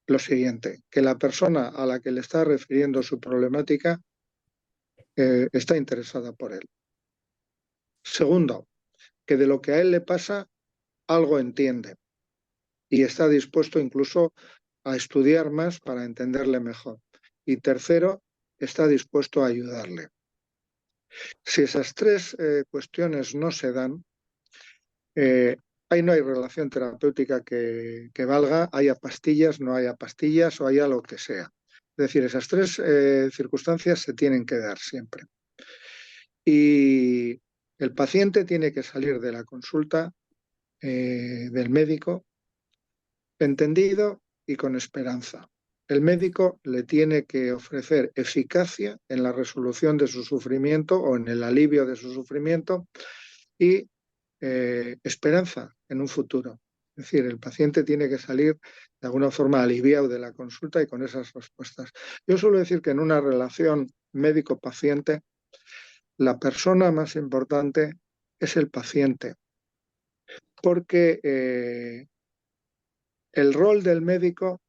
lo siguiente, que la persona a la que le está refiriendo su problemática está interesada por él. Segundo, que de lo que a él le pasa, algo entiende y está dispuesto incluso a estudiar más para entenderle mejor. Y tercero, está dispuesto a ayudarle. Si esas tres cuestiones no se dan, ahí no hay relación terapéutica que valga, haya pastillas, no haya pastillas o haya lo que sea. Es decir, esas tres circunstancias se tienen que dar siempre. Y el paciente tiene que salir de la consulta del médico entendido y con esperanza. El médico le tiene que ofrecer eficacia en la resolución de su sufrimiento o en el alivio de su sufrimiento y esperanza en un futuro. Es decir, el paciente tiene que salir de alguna forma aliviado de la consulta y con esas respuestas. Yo suelo decir que en una relación médico-paciente, la persona más importante es el paciente, porque el rol del médico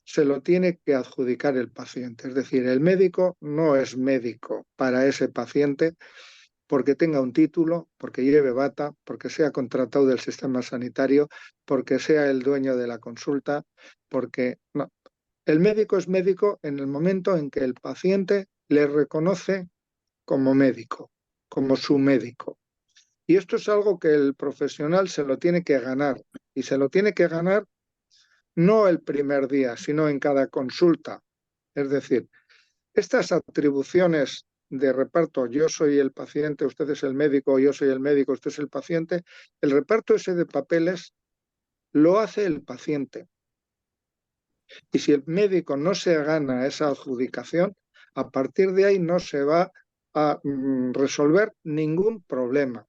se lo tiene que adjudicar el paciente. Es decir, el médico no es médico para ese paciente porque tenga un título, porque lleve bata, porque sea contratado del sistema sanitario, porque sea el dueño de la consulta, porque no. El médico es médico en el momento en que el paciente le reconoce como médico, como su médico. Y esto es algo que el profesional se lo tiene que ganar. Y se lo tiene que ganar no el primer día, sino en cada consulta. Es decir, estas atribuciones de reparto, yo soy el paciente, usted es el médico, yo soy el médico, usted es el paciente, el reparto ese de papeles lo hace el paciente. Y si el médico no se gana esa adjudicación, a partir de ahí no se va a resolver ningún problema.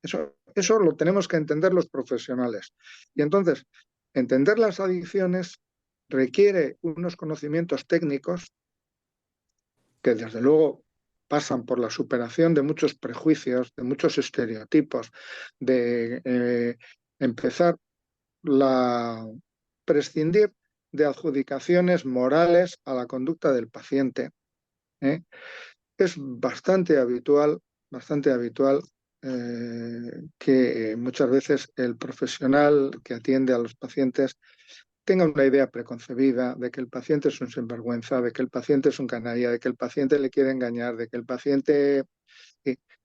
Eso lo tenemos que entender los profesionales. Y entonces, entender las adicciones requiere unos conocimientos técnicos que desde luego pasan por la superación de muchos prejuicios, de muchos estereotipos, de empezar prescindir de adjudicaciones morales a la conducta del paciente. Es bastante habitual que muchas veces el profesional que atiende a los pacientes tenga una idea preconcebida de que el paciente es un sinvergüenza, de que el paciente es un canalla, de que el paciente le quiere engañar, de que el paciente...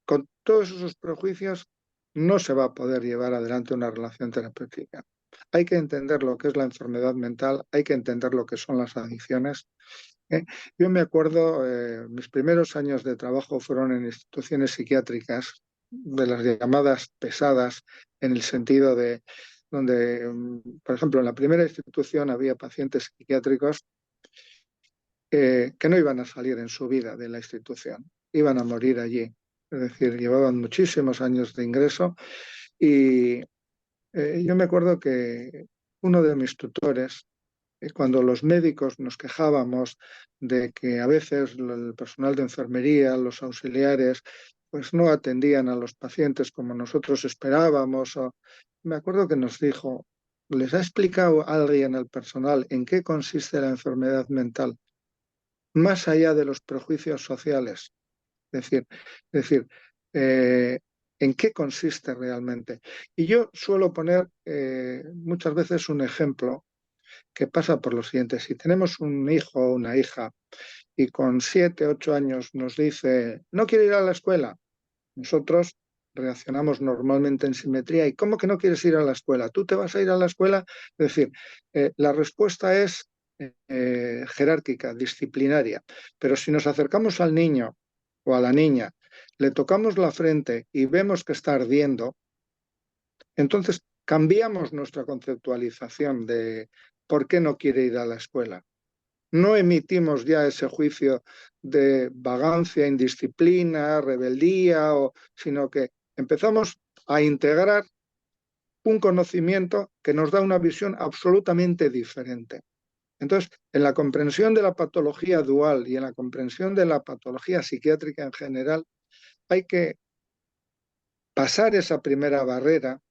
con todos esos prejuicios no se va a poder llevar adelante una relación terapéutica. Hay que entender lo que es la enfermedad mental, hay que entender lo que son las adicciones. Yo me acuerdo, mis primeros años de trabajo fueron en instituciones psiquiátricas, de las llamadas pesadas, en el sentido de donde, por ejemplo, en la primera institución había pacientes psiquiátricos que no iban a salir en su vida de la institución, iban a morir allí. Es decir, llevaban muchísimos años de ingreso y yo me acuerdo que uno de mis tutores, cuando los médicos nos quejábamos de que a veces el personal de enfermería, los auxiliares, pues no atendían a los pacientes como nosotros esperábamos. Me acuerdo que nos dijo, ¿les ha explicado alguien al personal en qué consiste la enfermedad mental? Más allá de los prejuicios sociales. Es decir, ¿en qué consiste realmente? Y yo suelo poner muchas veces un ejemplo que pasa por lo siguiente. Si tenemos un hijo o una hija y con 7, 8 años nos dice, no quiero ir a la escuela, nosotros reaccionamos normalmente en simetría. ¿Y cómo que no quieres ir a la escuela? ¿Tú te vas a ir a la escuela? Es decir, la respuesta es jerárquica, disciplinaria. Pero si nos acercamos al niño o a la niña, le tocamos la frente y vemos que está ardiendo, entonces cambiamos nuestra conceptualización de por qué no quiere ir a la escuela. No emitimos ya ese juicio de vagancia, indisciplina, rebeldía, sino que empezamos a integrar un conocimiento que nos da una visión absolutamente diferente. Entonces, en la comprensión de la patología dual y en la comprensión de la patología psiquiátrica en general, hay que pasar esa primera barrera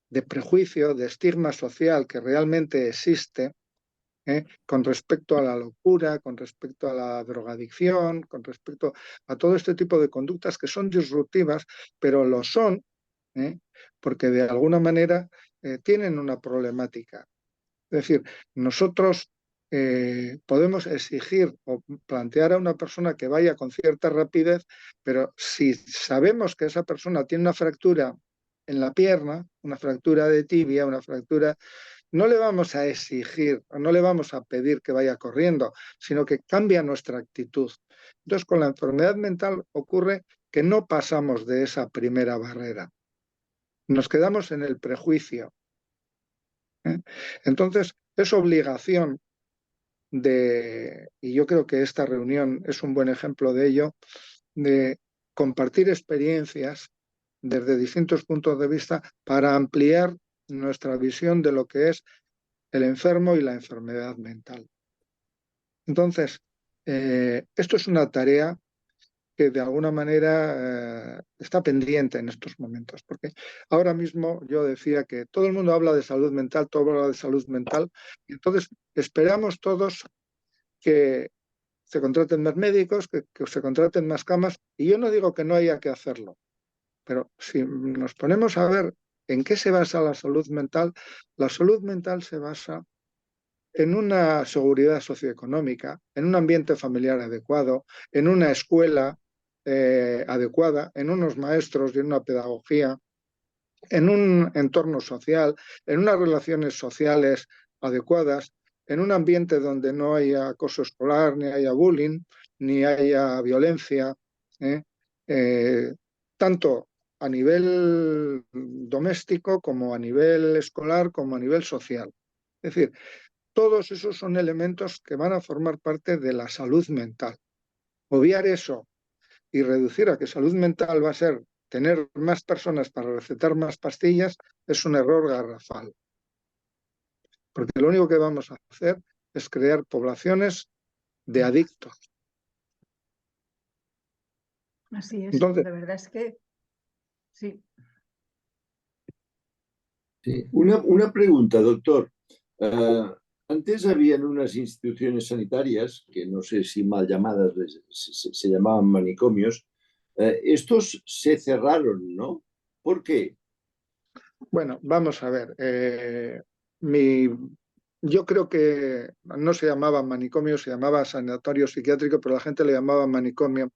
de prejuicio, de estigma social que realmente existe, con respecto a la locura, con respecto a la drogadicción, con respecto a todo este tipo de conductas que son disruptivas, pero lo son, porque de alguna manera tienen una problemática. Es decir, nosotros podemos exigir o plantear a una persona que vaya con cierta rapidez, pero si sabemos que esa persona tiene una fractura en la pierna, una fractura de tibia, una fractura, no le vamos a exigir o no le vamos a pedir que vaya corriendo, sino que cambia nuestra actitud. Entonces, con la enfermedad mental ocurre que no pasamos de esa primera barrera. Nos quedamos en el prejuicio. Entonces, es obligación y yo creo que esta reunión es un buen ejemplo de ello, de compartir experiencias desde distintos puntos de vista para ampliar nuestra visión de lo que es el enfermo y la enfermedad mental. Entonces, esto es una tarea que de alguna manera está pendiente en estos momentos, porque ahora mismo yo decía que todo el mundo habla de salud mental, todo habla de salud mental, y entonces esperamos todos que se contraten más médicos, que se contraten más camas, y yo no digo que no haya que hacerlo, pero si nos ponemos a ver en qué se basa la salud mental se basa en una seguridad socioeconómica, en un ambiente familiar adecuado, en una escuela adecuada, en unos maestros y en una pedagogía, en un entorno social, en unas relaciones sociales adecuadas, en un ambiente donde no haya acoso escolar, ni haya bullying, ni haya violencia, tanto a nivel doméstico como a nivel escolar, como a nivel social. Es decir, todos esos son elementos que van a formar parte de la salud mental. Obviar eso y reducir a que salud mental va a ser tener más personas para recetar más pastillas es un error garrafal. Porque lo único que vamos a hacer es crear poblaciones de adictos. Así es, Entonces, de verdad es que sí. Sí. Una pregunta, doctor. Antes habían unas instituciones sanitarias, que no sé si mal llamadas, se llamaban manicomios. Estos se cerraron, ¿no? ¿Por qué? bueno, vamos a ver. Yo creo que no se llamaba manicomio, se llamaba sanatorio psiquiátrico, pero la gente le llamaba manicomio.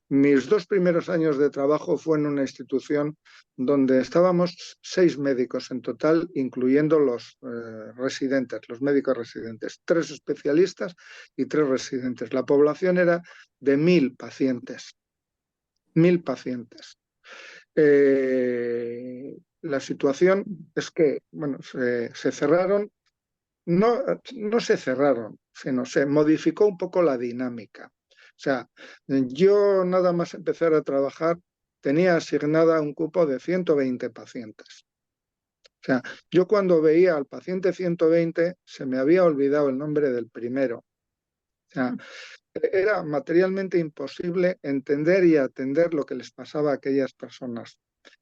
Mis 2 primeros años de trabajo fue en una institución donde estábamos 6 médicos en total, incluyendo los residentes, los médicos residentes, 3 especialistas y 3 residentes. La población era de 1.000 pacientes. 1.000 pacientes. La situación es que, bueno, se cerraron, no se cerraron, sino se modificó un poco la dinámica. O sea, yo nada más empezar a trabajar tenía asignada un cupo de 120 pacientes. O sea, yo cuando veía al paciente 120 se me había olvidado el nombre del primero. O sea, era materialmente imposible entender y atender lo que les pasaba a aquellas personas.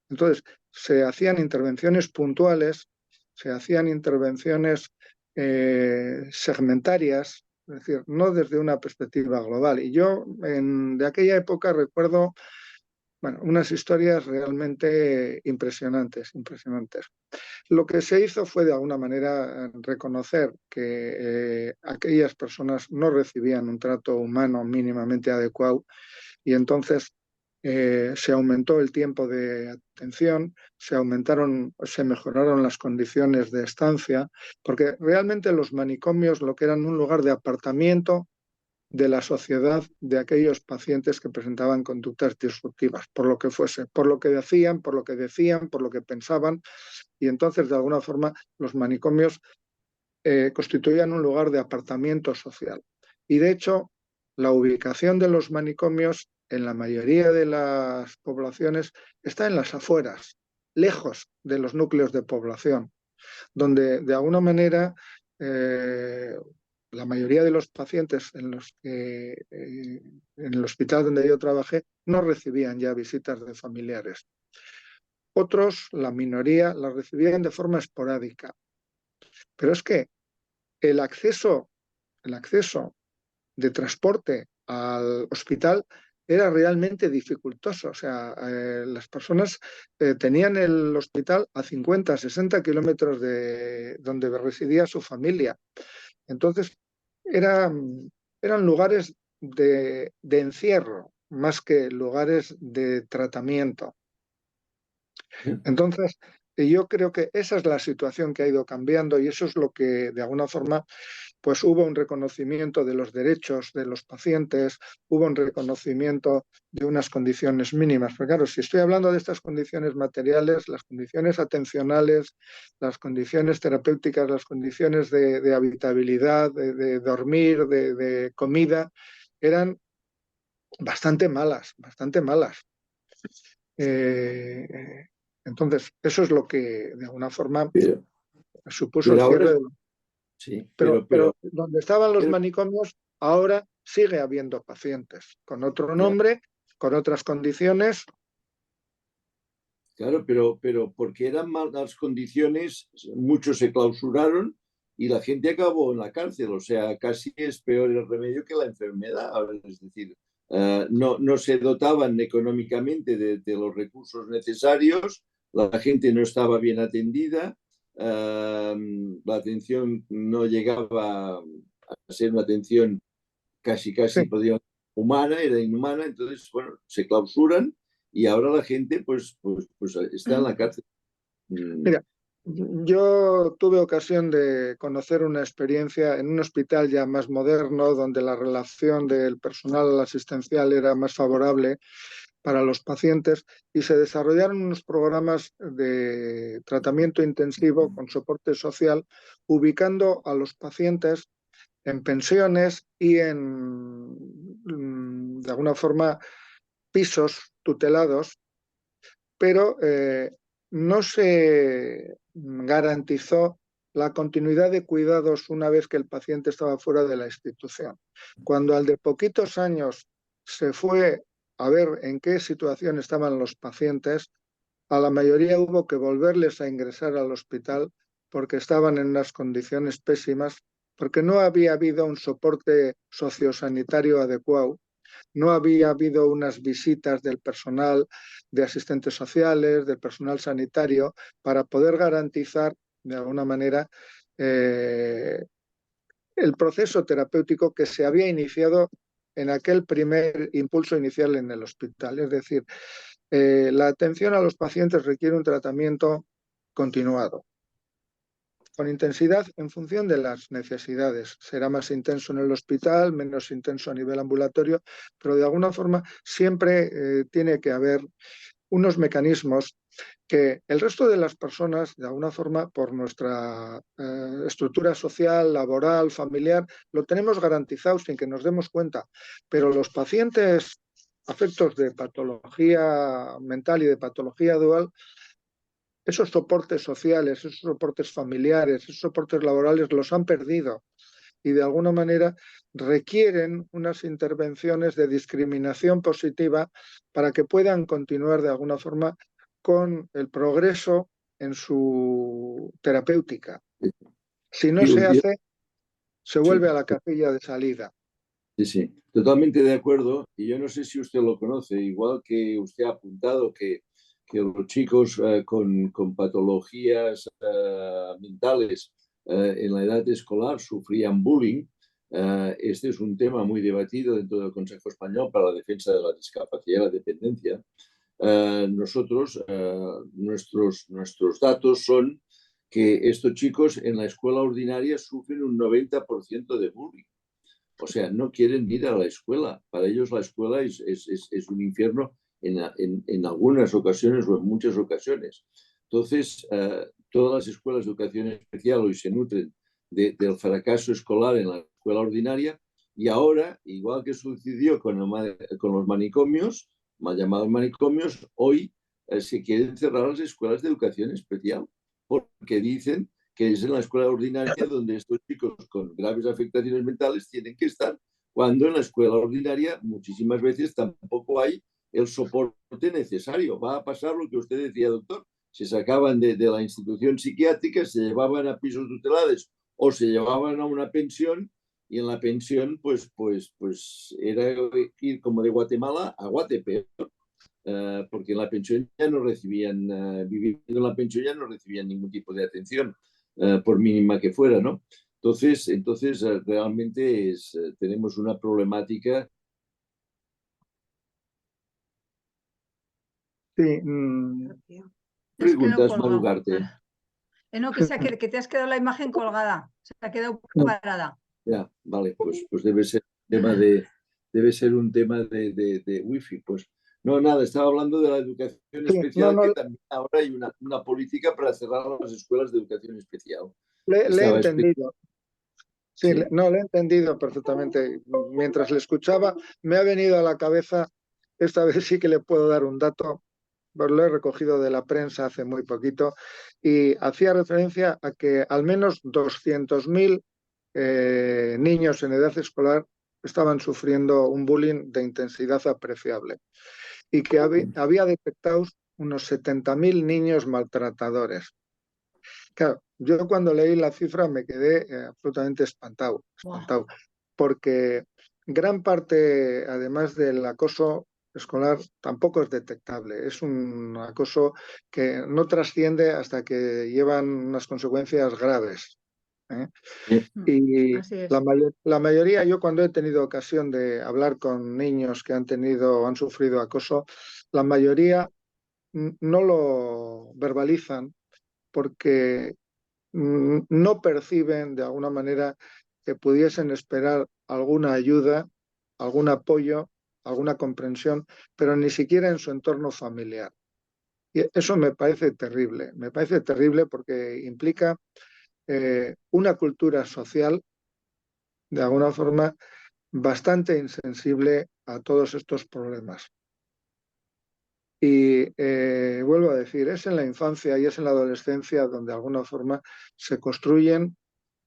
Entonces, se hacían intervenciones puntuales, se hacían intervenciones segmentarias, es decir, no desde una perspectiva global. Y yo de aquella época recuerdo, bueno, unas historias realmente impresionantes. Lo que se hizo fue de alguna manera reconocer que aquellas personas no recibían un trato humano mínimamente adecuado y entonces se aumentó el tiempo de atención, se mejoraron las condiciones de estancia, porque realmente los manicomios lo que eran un lugar de apartamiento de la sociedad de aquellos pacientes que presentaban conductas disruptivas, por lo que fuese, por lo que hacían, por lo que decían, por lo que pensaban, y entonces de alguna forma los manicomios constituían un lugar de apartamiento social. Y de hecho, la ubicación de los manicomios en la mayoría de las poblaciones está en las afueras, lejos de los núcleos de población, donde de alguna manera la mayoría de los pacientes en el hospital donde yo trabajé no recibían ya visitas de familiares. Otros, la minoría, las recibían de forma esporádica. Pero es que el acceso de transporte al hospital era realmente dificultoso. O sea, las personas tenían el hospital a 50, 60 kilómetros de donde residía su familia. Entonces, eran lugares de encierro más que lugares de tratamiento. Entonces, yo creo que esa es la situación que ha ido cambiando y eso es lo que, de alguna forma, pues hubo un reconocimiento de los derechos de los pacientes, hubo un reconocimiento de unas condiciones mínimas. Pero claro, si estoy hablando de estas condiciones materiales, las condiciones atencionales, las condiciones terapéuticas, las condiciones de habitabilidad, de dormir, de comida, eran bastante malas, bastante malas. Entonces, eso es lo que de alguna forma supuso el cierre de... Sí, pero donde estaban los manicomios, ahora sigue habiendo pacientes con otro nombre, con otras condiciones. Claro, pero porque eran malas condiciones, muchos se clausuraron y la gente acabó en la cárcel. O sea, casi es peor el remedio que la enfermedad. Es decir, no se dotaban económicamente de los recursos necesarios, la gente no estaba bien atendida, la atención no llegaba a ser una atención casi Sí. podía, humana, era inhumana, entonces, bueno, se clausuran y ahora la gente pues está en la cárcel. Mira, yo tuve ocasión de conocer una experiencia en un hospital ya más moderno, donde la relación del personal asistencial era más favorable para los pacientes y se desarrollaron unos programas de tratamiento intensivo con soporte social, ubicando a los pacientes en pensiones y de alguna forma, pisos tutelados, pero no se garantizó la continuidad de cuidados una vez que el paciente estaba fuera de la institución. Cuando al de poquitos años se fue a ver en qué situación estaban los pacientes, a la mayoría hubo que volverles a ingresar al hospital porque estaban en unas condiciones pésimas, porque no había habido un soporte sociosanitario adecuado, no había habido unas visitas del personal de asistentes sociales, del personal sanitario, para poder garantizar de alguna manera el proceso terapéutico que se había iniciado en aquel primer impulso inicial en el hospital. Es decir, la atención a los pacientes requiere un tratamiento continuado, con intensidad en función de las necesidades. Será más intenso en el hospital, menos intenso a nivel ambulatorio, pero de alguna forma siempre tiene que haber unos mecanismos que el resto de las personas, de alguna forma, por nuestra estructura social, laboral, familiar, lo tenemos garantizado sin que nos demos cuenta. Pero los pacientes afectos de patología mental y de patología dual, esos soportes sociales, esos soportes familiares, esos soportes laborales los han perdido y de alguna manera requieren unas intervenciones de discriminación positiva para que puedan continuar de alguna forma con el progreso en su terapéutica. Si no se hace, se vuelve a la capilla de salida. Sí, totalmente de acuerdo. Y yo no sé si usted lo conoce, igual que usted ha apuntado que los chicos con patologías mentales en la edad escolar sufrían bullying. Este es un tema muy debatido dentro del Consejo Español para la defensa de la discapacidad y la dependencia. Nuestros datos son que estos chicos en la escuela ordinaria sufren un 90% de bullying. O sea, no quieren ir a la escuela. Para ellos la escuela es un infierno en algunas ocasiones o en muchas ocasiones. Entonces, todas las escuelas de educación especial hoy se nutren del fracaso escolar en la escuela ordinaria, y ahora, igual que sucedió con los manicomios, mal llamados manicomios, hoy se quieren cerrar las escuelas de educación especial, porque dicen que es en la escuela ordinaria donde estos chicos con graves afectaciones mentales tienen que estar, cuando en la escuela ordinaria muchísimas veces tampoco hay el soporte necesario. Va a pasar lo que usted decía, doctor. Se sacaban de la institución psiquiátrica, se llevaban a pisos tutelados o se llevaban a una pensión, y en la pensión pues era ir como de Guatemala a Guatepeor, porque en la pensión ya no recibían, viviendo en la pensión ya no recibían ningún tipo de atención, por mínima que fuera, ¿no? Entonces realmente tenemos una problemática. Sí, Te has quedado Preguntas, Manu colgado. Ugarte. No, que te has quedado la imagen colgada. Se ha quedado parada. Ya, vale, pues debe ser un tema de wifi. Pues no, nada, estaba hablando de la educación sí, especial, no, que también ahora hay una política para cerrar las escuelas de educación especial. le he Estaba entendido. Sí, Sí. no, le he entendido perfectamente. Mientras le escuchaba, me ha venido a la cabeza, esta vez sí que le puedo dar un dato, pues lo he recogido de la prensa hace muy poquito, y hacía referencia a que al menos 200.000 niños en edad escolar estaban sufriendo un bullying de intensidad apreciable, y que había detectados unos 70.000 niños maltratadores. Claro, yo cuando leí la cifra me quedé absolutamente espantado, Wow. porque gran parte, además del acoso escolar, tampoco es detectable. Es un acoso que no trasciende hasta que llevan unas consecuencias graves, ¿eh? Y Así es. la mayoría, yo cuando he tenido ocasión de hablar con niños que han sufrido acoso, la mayoría no lo verbalizan porque no perciben de alguna manera que pudiesen esperar alguna ayuda, algún apoyo, alguna comprensión, pero ni siquiera en su entorno familiar. Y eso me parece terrible porque implica una cultura social, de alguna forma, bastante insensible a todos estos problemas. Y vuelvo a decir, es en la infancia y es en la adolescencia donde de alguna forma se construyen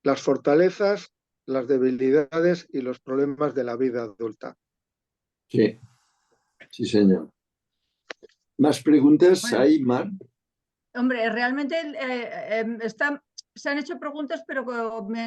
las fortalezas, las debilidades y los problemas de la vida adulta. Sí, sí, señor. ¿Más preguntas Bueno, hay, Mar? hombre, realmente se han hecho preguntas, pero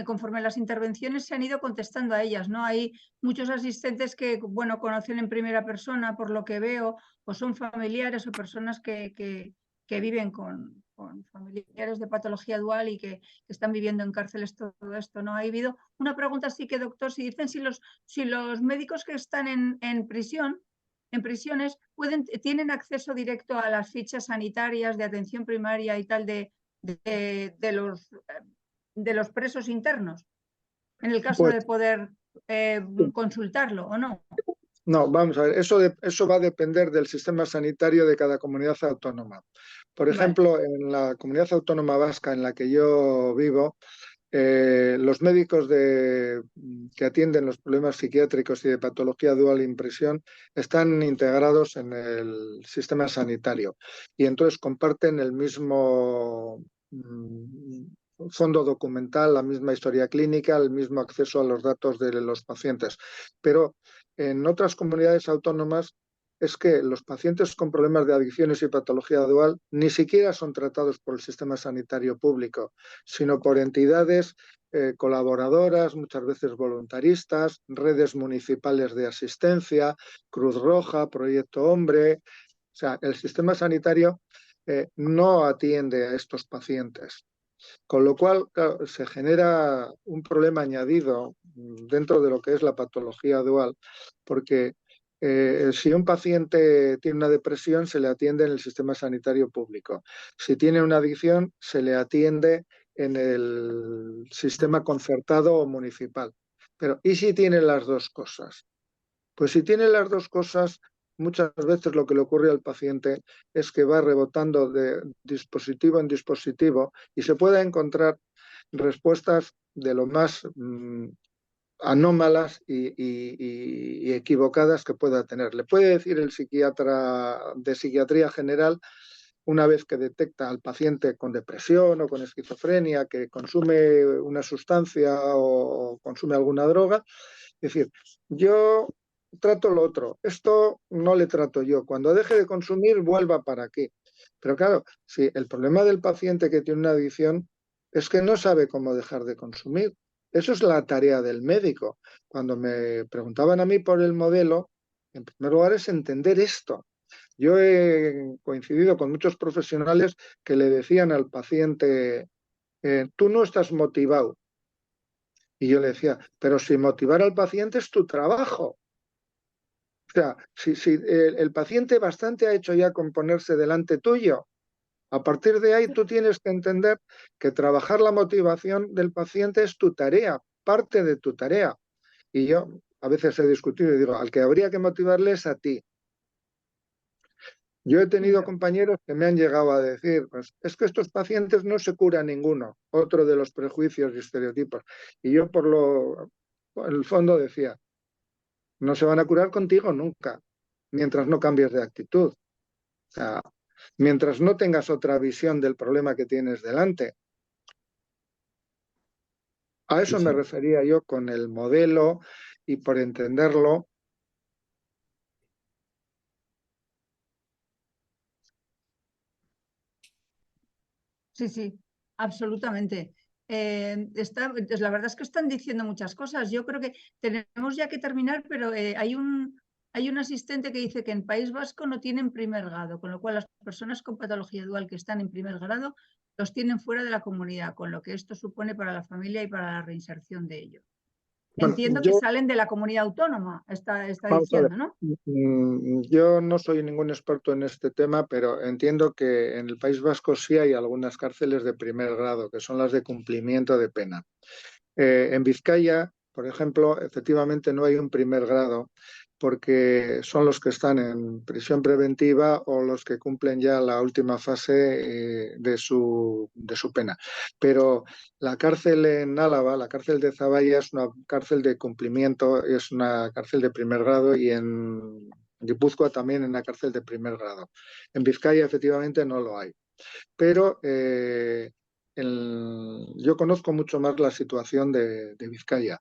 conforme las intervenciones se han ido contestando a ellas, ¿no? Hay muchos asistentes que, bueno, conocen en primera persona, por lo que veo, o son familiares o personas que viven con familiares de patología dual y que están viviendo en cárceles todo esto, ¿no? Ha habido una pregunta, sí que, doctor, si dicen si los médicos que están en prisiones tienen acceso directo a las fichas sanitarias de atención primaria y tal de los presos internos, en el caso Pues de poder consultarlo o no. no, vamos a ver, eso va a depender del sistema sanitario de cada comunidad autónoma. Por ejemplo, vale, en la comunidad autónoma vasca en la que yo vivo, los médicos que atienden los problemas psiquiátricos y de patología dual e impresión están integrados en el sistema sanitario y entonces comparten el mismo fondo documental, la misma historia clínica, el mismo acceso a los datos de los pacientes. Pero en otras comunidades autónomas es que los pacientes con problemas de adicciones y patología dual ni siquiera son tratados por el sistema sanitario público, sino por entidades colaboradoras, muchas veces voluntaristas, redes municipales de asistencia, Cruz Roja, Proyecto Hombre. O sea, el sistema sanitario no atiende a estos pacientes. Con lo cual, claro, se genera un problema añadido dentro de lo que es la patología dual, porque si un paciente tiene una depresión, se le atiende en el sistema sanitario público. Si tiene una adicción, se le atiende en el sistema concertado o municipal. Pero, ¿y si tiene las dos cosas? Pues si tiene las dos cosas, muchas veces lo que le ocurre al paciente es que va rebotando de dispositivo en dispositivo y se puede encontrar respuestas de lo más anómalas y equivocadas que pueda tener. Le puede decir el psiquiatra de psiquiatría general, una vez que detecta al paciente con depresión o con esquizofrenia, que consume una sustancia o consume alguna droga, es decir, yo trato lo otro, esto no le trato yo. Cuando deje de consumir, vuelva para aquí. Pero claro, si el problema del paciente que tiene una adicción es que no sabe cómo dejar de consumir. Eso es la tarea del médico. Cuando me preguntaban a mí por el modelo, en primer lugar es entender esto. Yo he coincidido con muchos profesionales que le decían al paciente, tú no estás motivado. Y yo le decía, pero si motivar al paciente es tu trabajo. O sea, si el paciente bastante ha hecho ya con ponerse delante tuyo, a partir de ahí tú tienes que entender que trabajar la motivación del paciente es tu tarea, parte de tu tarea. Y yo a veces he discutido y digo, al que habría que motivarle es a ti. Yo he tenido compañeros que me han llegado a decir, pues es que estos pacientes no se cura ninguno, otro de los prejuicios y estereotipos. Y yo en el fondo decía, no se van a curar contigo nunca, mientras no cambies de actitud. O sea, mientras no tengas otra visión del problema que tienes delante. A eso me refería yo con el modelo y por entenderlo. Sí, sí, absolutamente. La verdad es que están diciendo muchas cosas. Yo creo que tenemos ya que terminar, pero hay un asistente que dice que en País Vasco no tienen primer grado, con lo cual las personas con patología dual que están en primer grado los tienen fuera de la comunidad, con lo que esto supone para la familia y para la reinserción de ellos. Bueno, Entiendo que salen de la comunidad autónoma, está vamos a ver, diciendo, ¿no? yo no soy ningún experto en este tema, pero entiendo que en el País Vasco sí hay algunas cárceles de primer grado, que son las de cumplimiento de pena. En Vizcaya, por ejemplo, efectivamente no hay un primer grado, porque son los que están en prisión preventiva o los que cumplen ya la última fase de su pena. Pero la cárcel en Álava, la cárcel de Zaballa, es una cárcel de cumplimiento, es una cárcel de primer grado, y en Guipúzcoa también en una cárcel de primer grado. En Vizcaya efectivamente no lo hay. Pero yo conozco mucho más la situación de Vizcaya,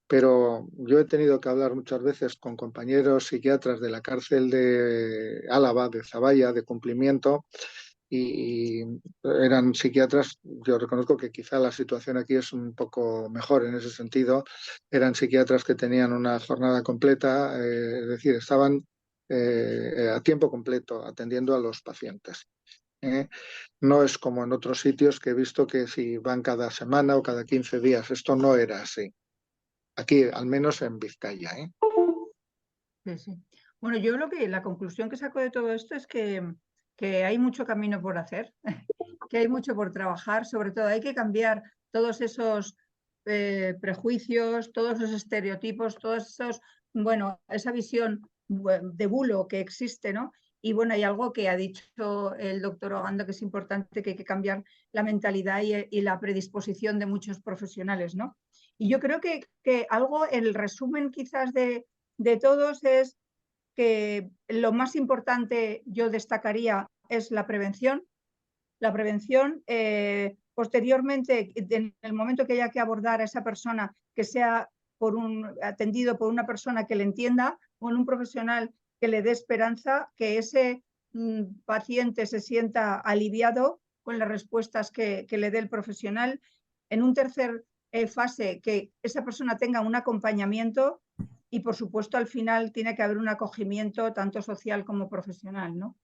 pero yo he tenido que hablar muchas veces con compañeros psiquiatras de la cárcel de Álava, de Zaballa, de cumplimiento, y eran psiquiatras. Yo reconozco que quizá la situación aquí es un poco mejor en ese sentido. Eran psiquiatras que tenían una jornada completa, es decir, estaban a tiempo completo atendiendo a los pacientes. No es como en otros sitios que he visto que si van cada semana o cada 15 días. Esto no era así. Aquí, al menos en Vizcaya. Sí, sí. Bueno, yo la conclusión que saco de todo esto es que hay mucho camino por hacer, que hay mucho por trabajar, sobre todo hay que cambiar todos esos prejuicios, todos los estereotipos, todos esos, bueno, esa visión de bulo que existe, ¿no? Y bueno, hay algo que ha dicho el doctor Ogando que es importante, que hay que cambiar la mentalidad y la predisposición de muchos profesionales, ¿no? Y yo creo que algo, el resumen quizás de todos es que lo más importante yo destacaría es la prevención. La prevención, posteriormente, en el momento que haya que abordar a esa persona, que sea atendido por una persona que le entienda, con un profesional que le dé esperanza, que ese paciente se sienta aliviado con las respuestas que le dé el profesional. En un tercer fase, que esa persona tenga un acompañamiento, y por supuesto al final tiene que haber un acogimiento tanto social como profesional, ¿no?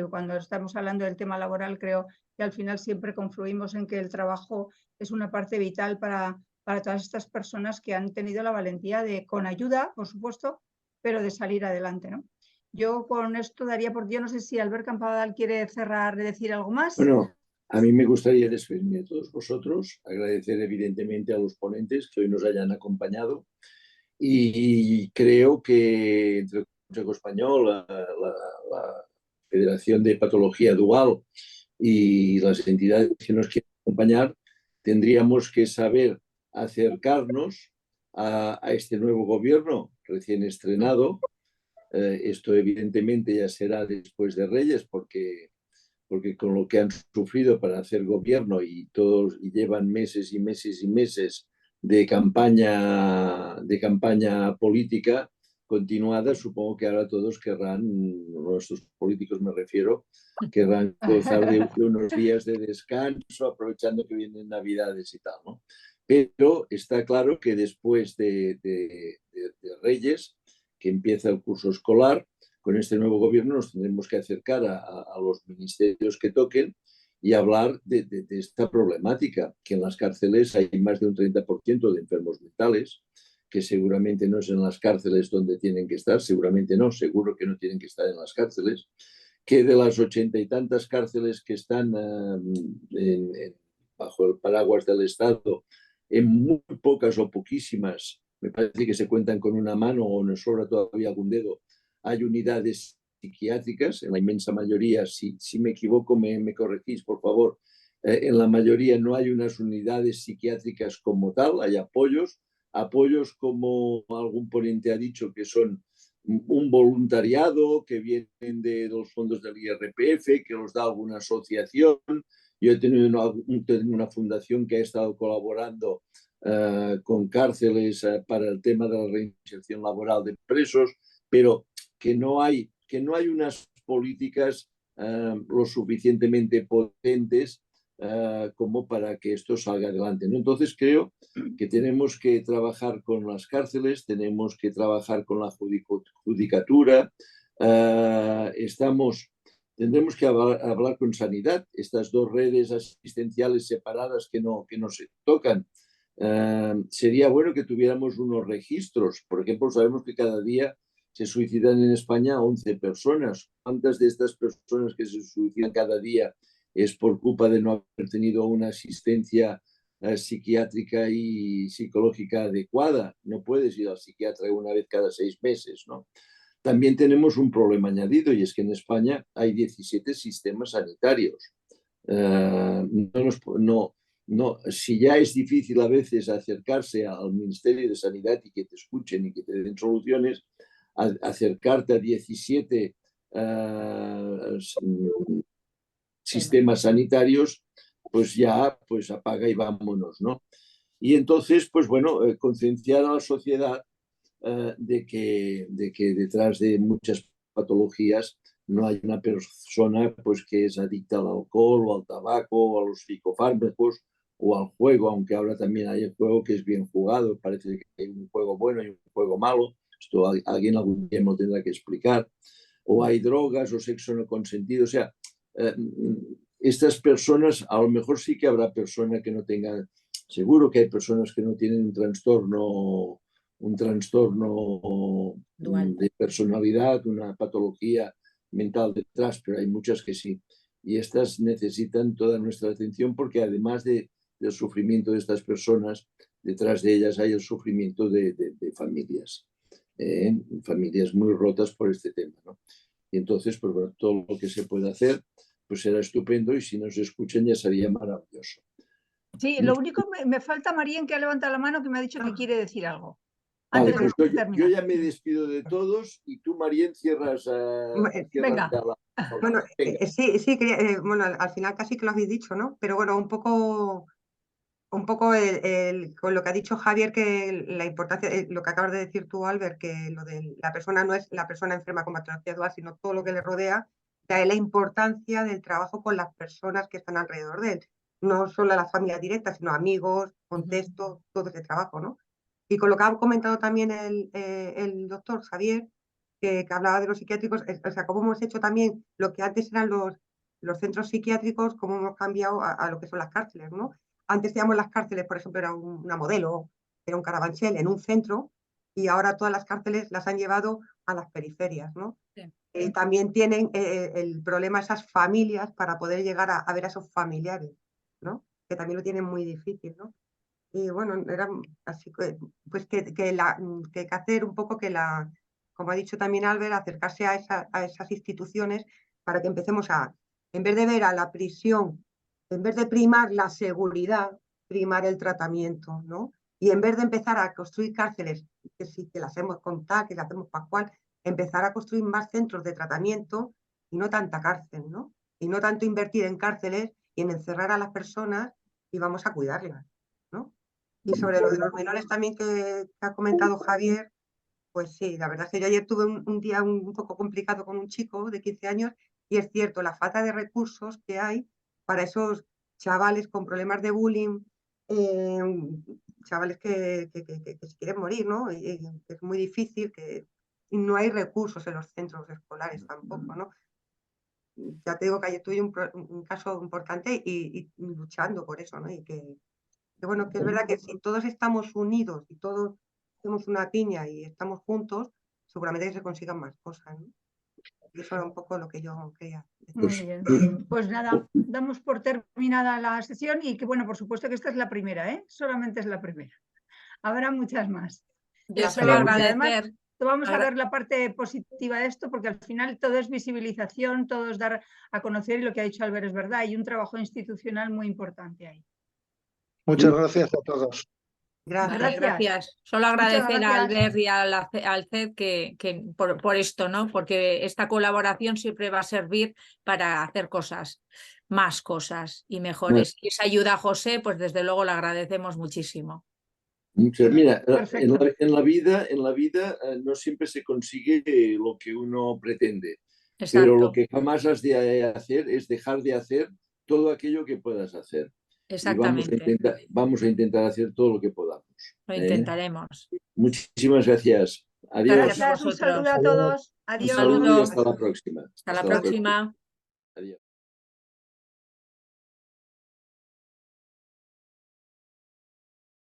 Cuando estamos hablando del tema laboral, creo que al final siempre confluimos en que el trabajo es una parte vital para todas estas personas que han tenido la valentía de, con ayuda, por supuesto, pero de salir adelante, ¿no? Yo con esto daría por... Yo no sé si Albert Campadal quiere cerrar, decir algo más. Bueno, a mí me gustaría despedirme de todos vosotros, agradecer evidentemente a los ponentes que hoy nos hayan acompañado y creo que entre el Consejo Español, la Federación de Patología Dual y las entidades que nos quieren acompañar, tendríamos que saber acercarnos a este nuevo gobierno recién estrenado. Esto evidentemente ya será después de Reyes porque con lo que han sufrido para hacer gobierno y todos y llevan meses y meses y meses de campaña política continuada, supongo que ahora todos querrán, nuestros políticos me refiero, querrán gozar de unos días de descanso, aprovechando que vienen Navidades y tal, ¿no? Pero está claro que después de Reyes, que empieza el curso escolar, con este nuevo gobierno nos tendremos que acercar a los ministerios que toquen y hablar de esta problemática, que en las cárceles hay más de un 30% de enfermos mentales, que seguramente no es en las cárceles donde tienen que estar, seguramente no, seguro que no tienen que estar en las cárceles, que de las 80 y tantas cárceles que están bajo el paraguas del Estado, en muy pocas o poquísimas, me parece que se cuentan con una mano o nos sobra todavía algún dedo, hay unidades psiquiátricas, en la inmensa mayoría, si me equivoco me corregís, por favor, en la mayoría no hay unas unidades psiquiátricas como tal, hay apoyos como algún ponente ha dicho que son un voluntariado que vienen de los fondos del IRPF, que los da alguna asociación. Yo he tenido una fundación que ha estado colaborando con cárceles para el tema de la reinserción laboral de presos, pero que no hay unas políticas lo suficientemente potentes como para que esto salga adelante, ¿no? Entonces creo que tenemos que trabajar con las cárceles, tenemos que trabajar con la judicatura, tendremos que hablar con sanidad, estas dos redes asistenciales separadas que no se tocan. Sería bueno que tuviéramos unos registros. Por ejemplo, sabemos que cada día se suicidan en España 11 personas. ¿Cuántas de estas personas que se suicidan cada día es por culpa de no haber tenido una asistencia psiquiátrica y psicológica adecuada? No puedes ir al psiquiatra una vez cada 6 meses, ¿no? También tenemos un problema añadido y es que en España hay 17 sistemas sanitarios. Si ya es difícil a veces acercarse al Ministerio de Sanidad y que te escuchen y que te den soluciones, acercarte a 17 sistemas sanitarios, pues ya pues apaga y vámonos, ¿no? Y entonces, pues bueno, concienciar a la sociedad de que detrás de muchas patologías no hay una persona pues que es adicta al alcohol o al tabaco o a los psicofármacos o al juego, aunque ahora también hay el juego que es bien jugado, parece que hay un juego bueno y un juego malo, esto alguien algún día me lo tendrá que explicar, o hay drogas o sexo no consentido, o sea, estas personas, a lo mejor sí que habrá personas que no tengan, seguro que hay personas que no tienen un trastorno de personalidad, una patología mental detrás, pero hay muchas que sí. Y estas necesitan toda nuestra atención porque además del sufrimiento de estas personas, detrás de ellas hay el sufrimiento de familias, familias muy rotas por este tema, ¿no? Y entonces, pues bueno, todo lo que se puede hacer, pues será estupendo y si nos escuchan ya sería maravilloso. Sí, lo único me falta María, que ha levantado la mano, que me ha dicho que quiere decir algo. Vale, Antes pues de terminar. yo ya me despido de todos y tú, Marien, cierras Venga. Bueno, Venga. sí, bueno, al final casi que lo habéis dicho, ¿no? Pero bueno, un poco con lo que ha dicho Javier, que la importancia, lo que acabas de decir tú, Albert, que lo de la persona no es la persona enferma con patología dual, sino todo lo que le rodea, de ahí la importancia del trabajo con las personas que están alrededor de él. No solo la familia directa, sino amigos, contexto, todo ese trabajo, ¿no? Y con lo que ha comentado también el doctor Javier, que hablaba de los psiquiátricos, o sea, cómo hemos hecho también lo que antes eran los centros psiquiátricos, cómo hemos cambiado a lo que son las cárceles, ¿no? Antes teníamos las cárceles, por ejemplo, era una modelo, era un carabanchel en un centro, y ahora todas las cárceles las han llevado a las periferias, ¿no? Sí. También tienen el problema esas familias para poder llegar a ver a esos familiares, ¿no? Que también lo tienen muy difícil, ¿no? Y bueno, era así que, pues que hay que hacer un poco como ha dicho también Albert, acercarse a esas instituciones para que empecemos en vez de ver a la prisión, en vez de primar la seguridad, primar el tratamiento, ¿no? Y en vez de empezar a construir cárceles, que sí, que las hacemos con tal, que las hacemos pascual, empezar a construir más centros de tratamiento y no tanta cárcel, ¿no? Y no tanto invertir en cárceles y en encerrar a las personas y vamos a cuidarlas, ¿no? Y sobre lo de los menores también que ha comentado Javier, pues sí, la verdad es que yo ayer tuve un día un poco complicado con un chico de 15 años y es cierto, la falta de recursos que hay para esos chavales con problemas de bullying, eh, chavales que se quieren morir, ¿no? Y es muy difícil y no hay recursos en los centros escolares tampoco, ¿no? Ya te digo que ayer tuve un caso importante y luchando por eso, ¿no? Y que bueno, que es verdad que si todos estamos unidos y todos hacemos una piña y estamos juntos, seguramente que se consigan más cosas, ¿no? Y eso era un poco lo que yo quería decir. Muy bien. Pues nada, damos por terminada la sesión y que bueno, por supuesto que esta es la primera, ¿eh? Solamente es la primera. Habrá muchas más. Yo solo Esperemos. Y además, agradecer. vamos a ver la parte positiva de esto, porque al final todo es visibilización, todo es dar a conocer, y lo que ha dicho Albert es verdad, hay un trabajo institucional muy importante ahí. Muchas gracias a todos. Gracias. Vale, gracias. Solo Muchas agradecer a gracias. Albert y al CED que por esto, ¿no? Porque esta colaboración siempre va a servir para hacer cosas, más cosas y mejores. Y esa ayuda a José, pues desde luego la agradecemos muchísimo. Mira, Perfecto. en la vida no siempre se consigue lo que uno pretende, pero lo Exacto, que jamás has de hacer es dejar de hacer todo aquello que puedas hacer. Y exactamente. vamos a intentar hacer todo lo que podamos. Lo intentaremos. Muchísimas gracias. Adiós. Gracias a Gracias, un vosotros. saludo a todos. Un Adiós. saludo y saludo. hasta la próxima. Hasta la próxima. Adiós.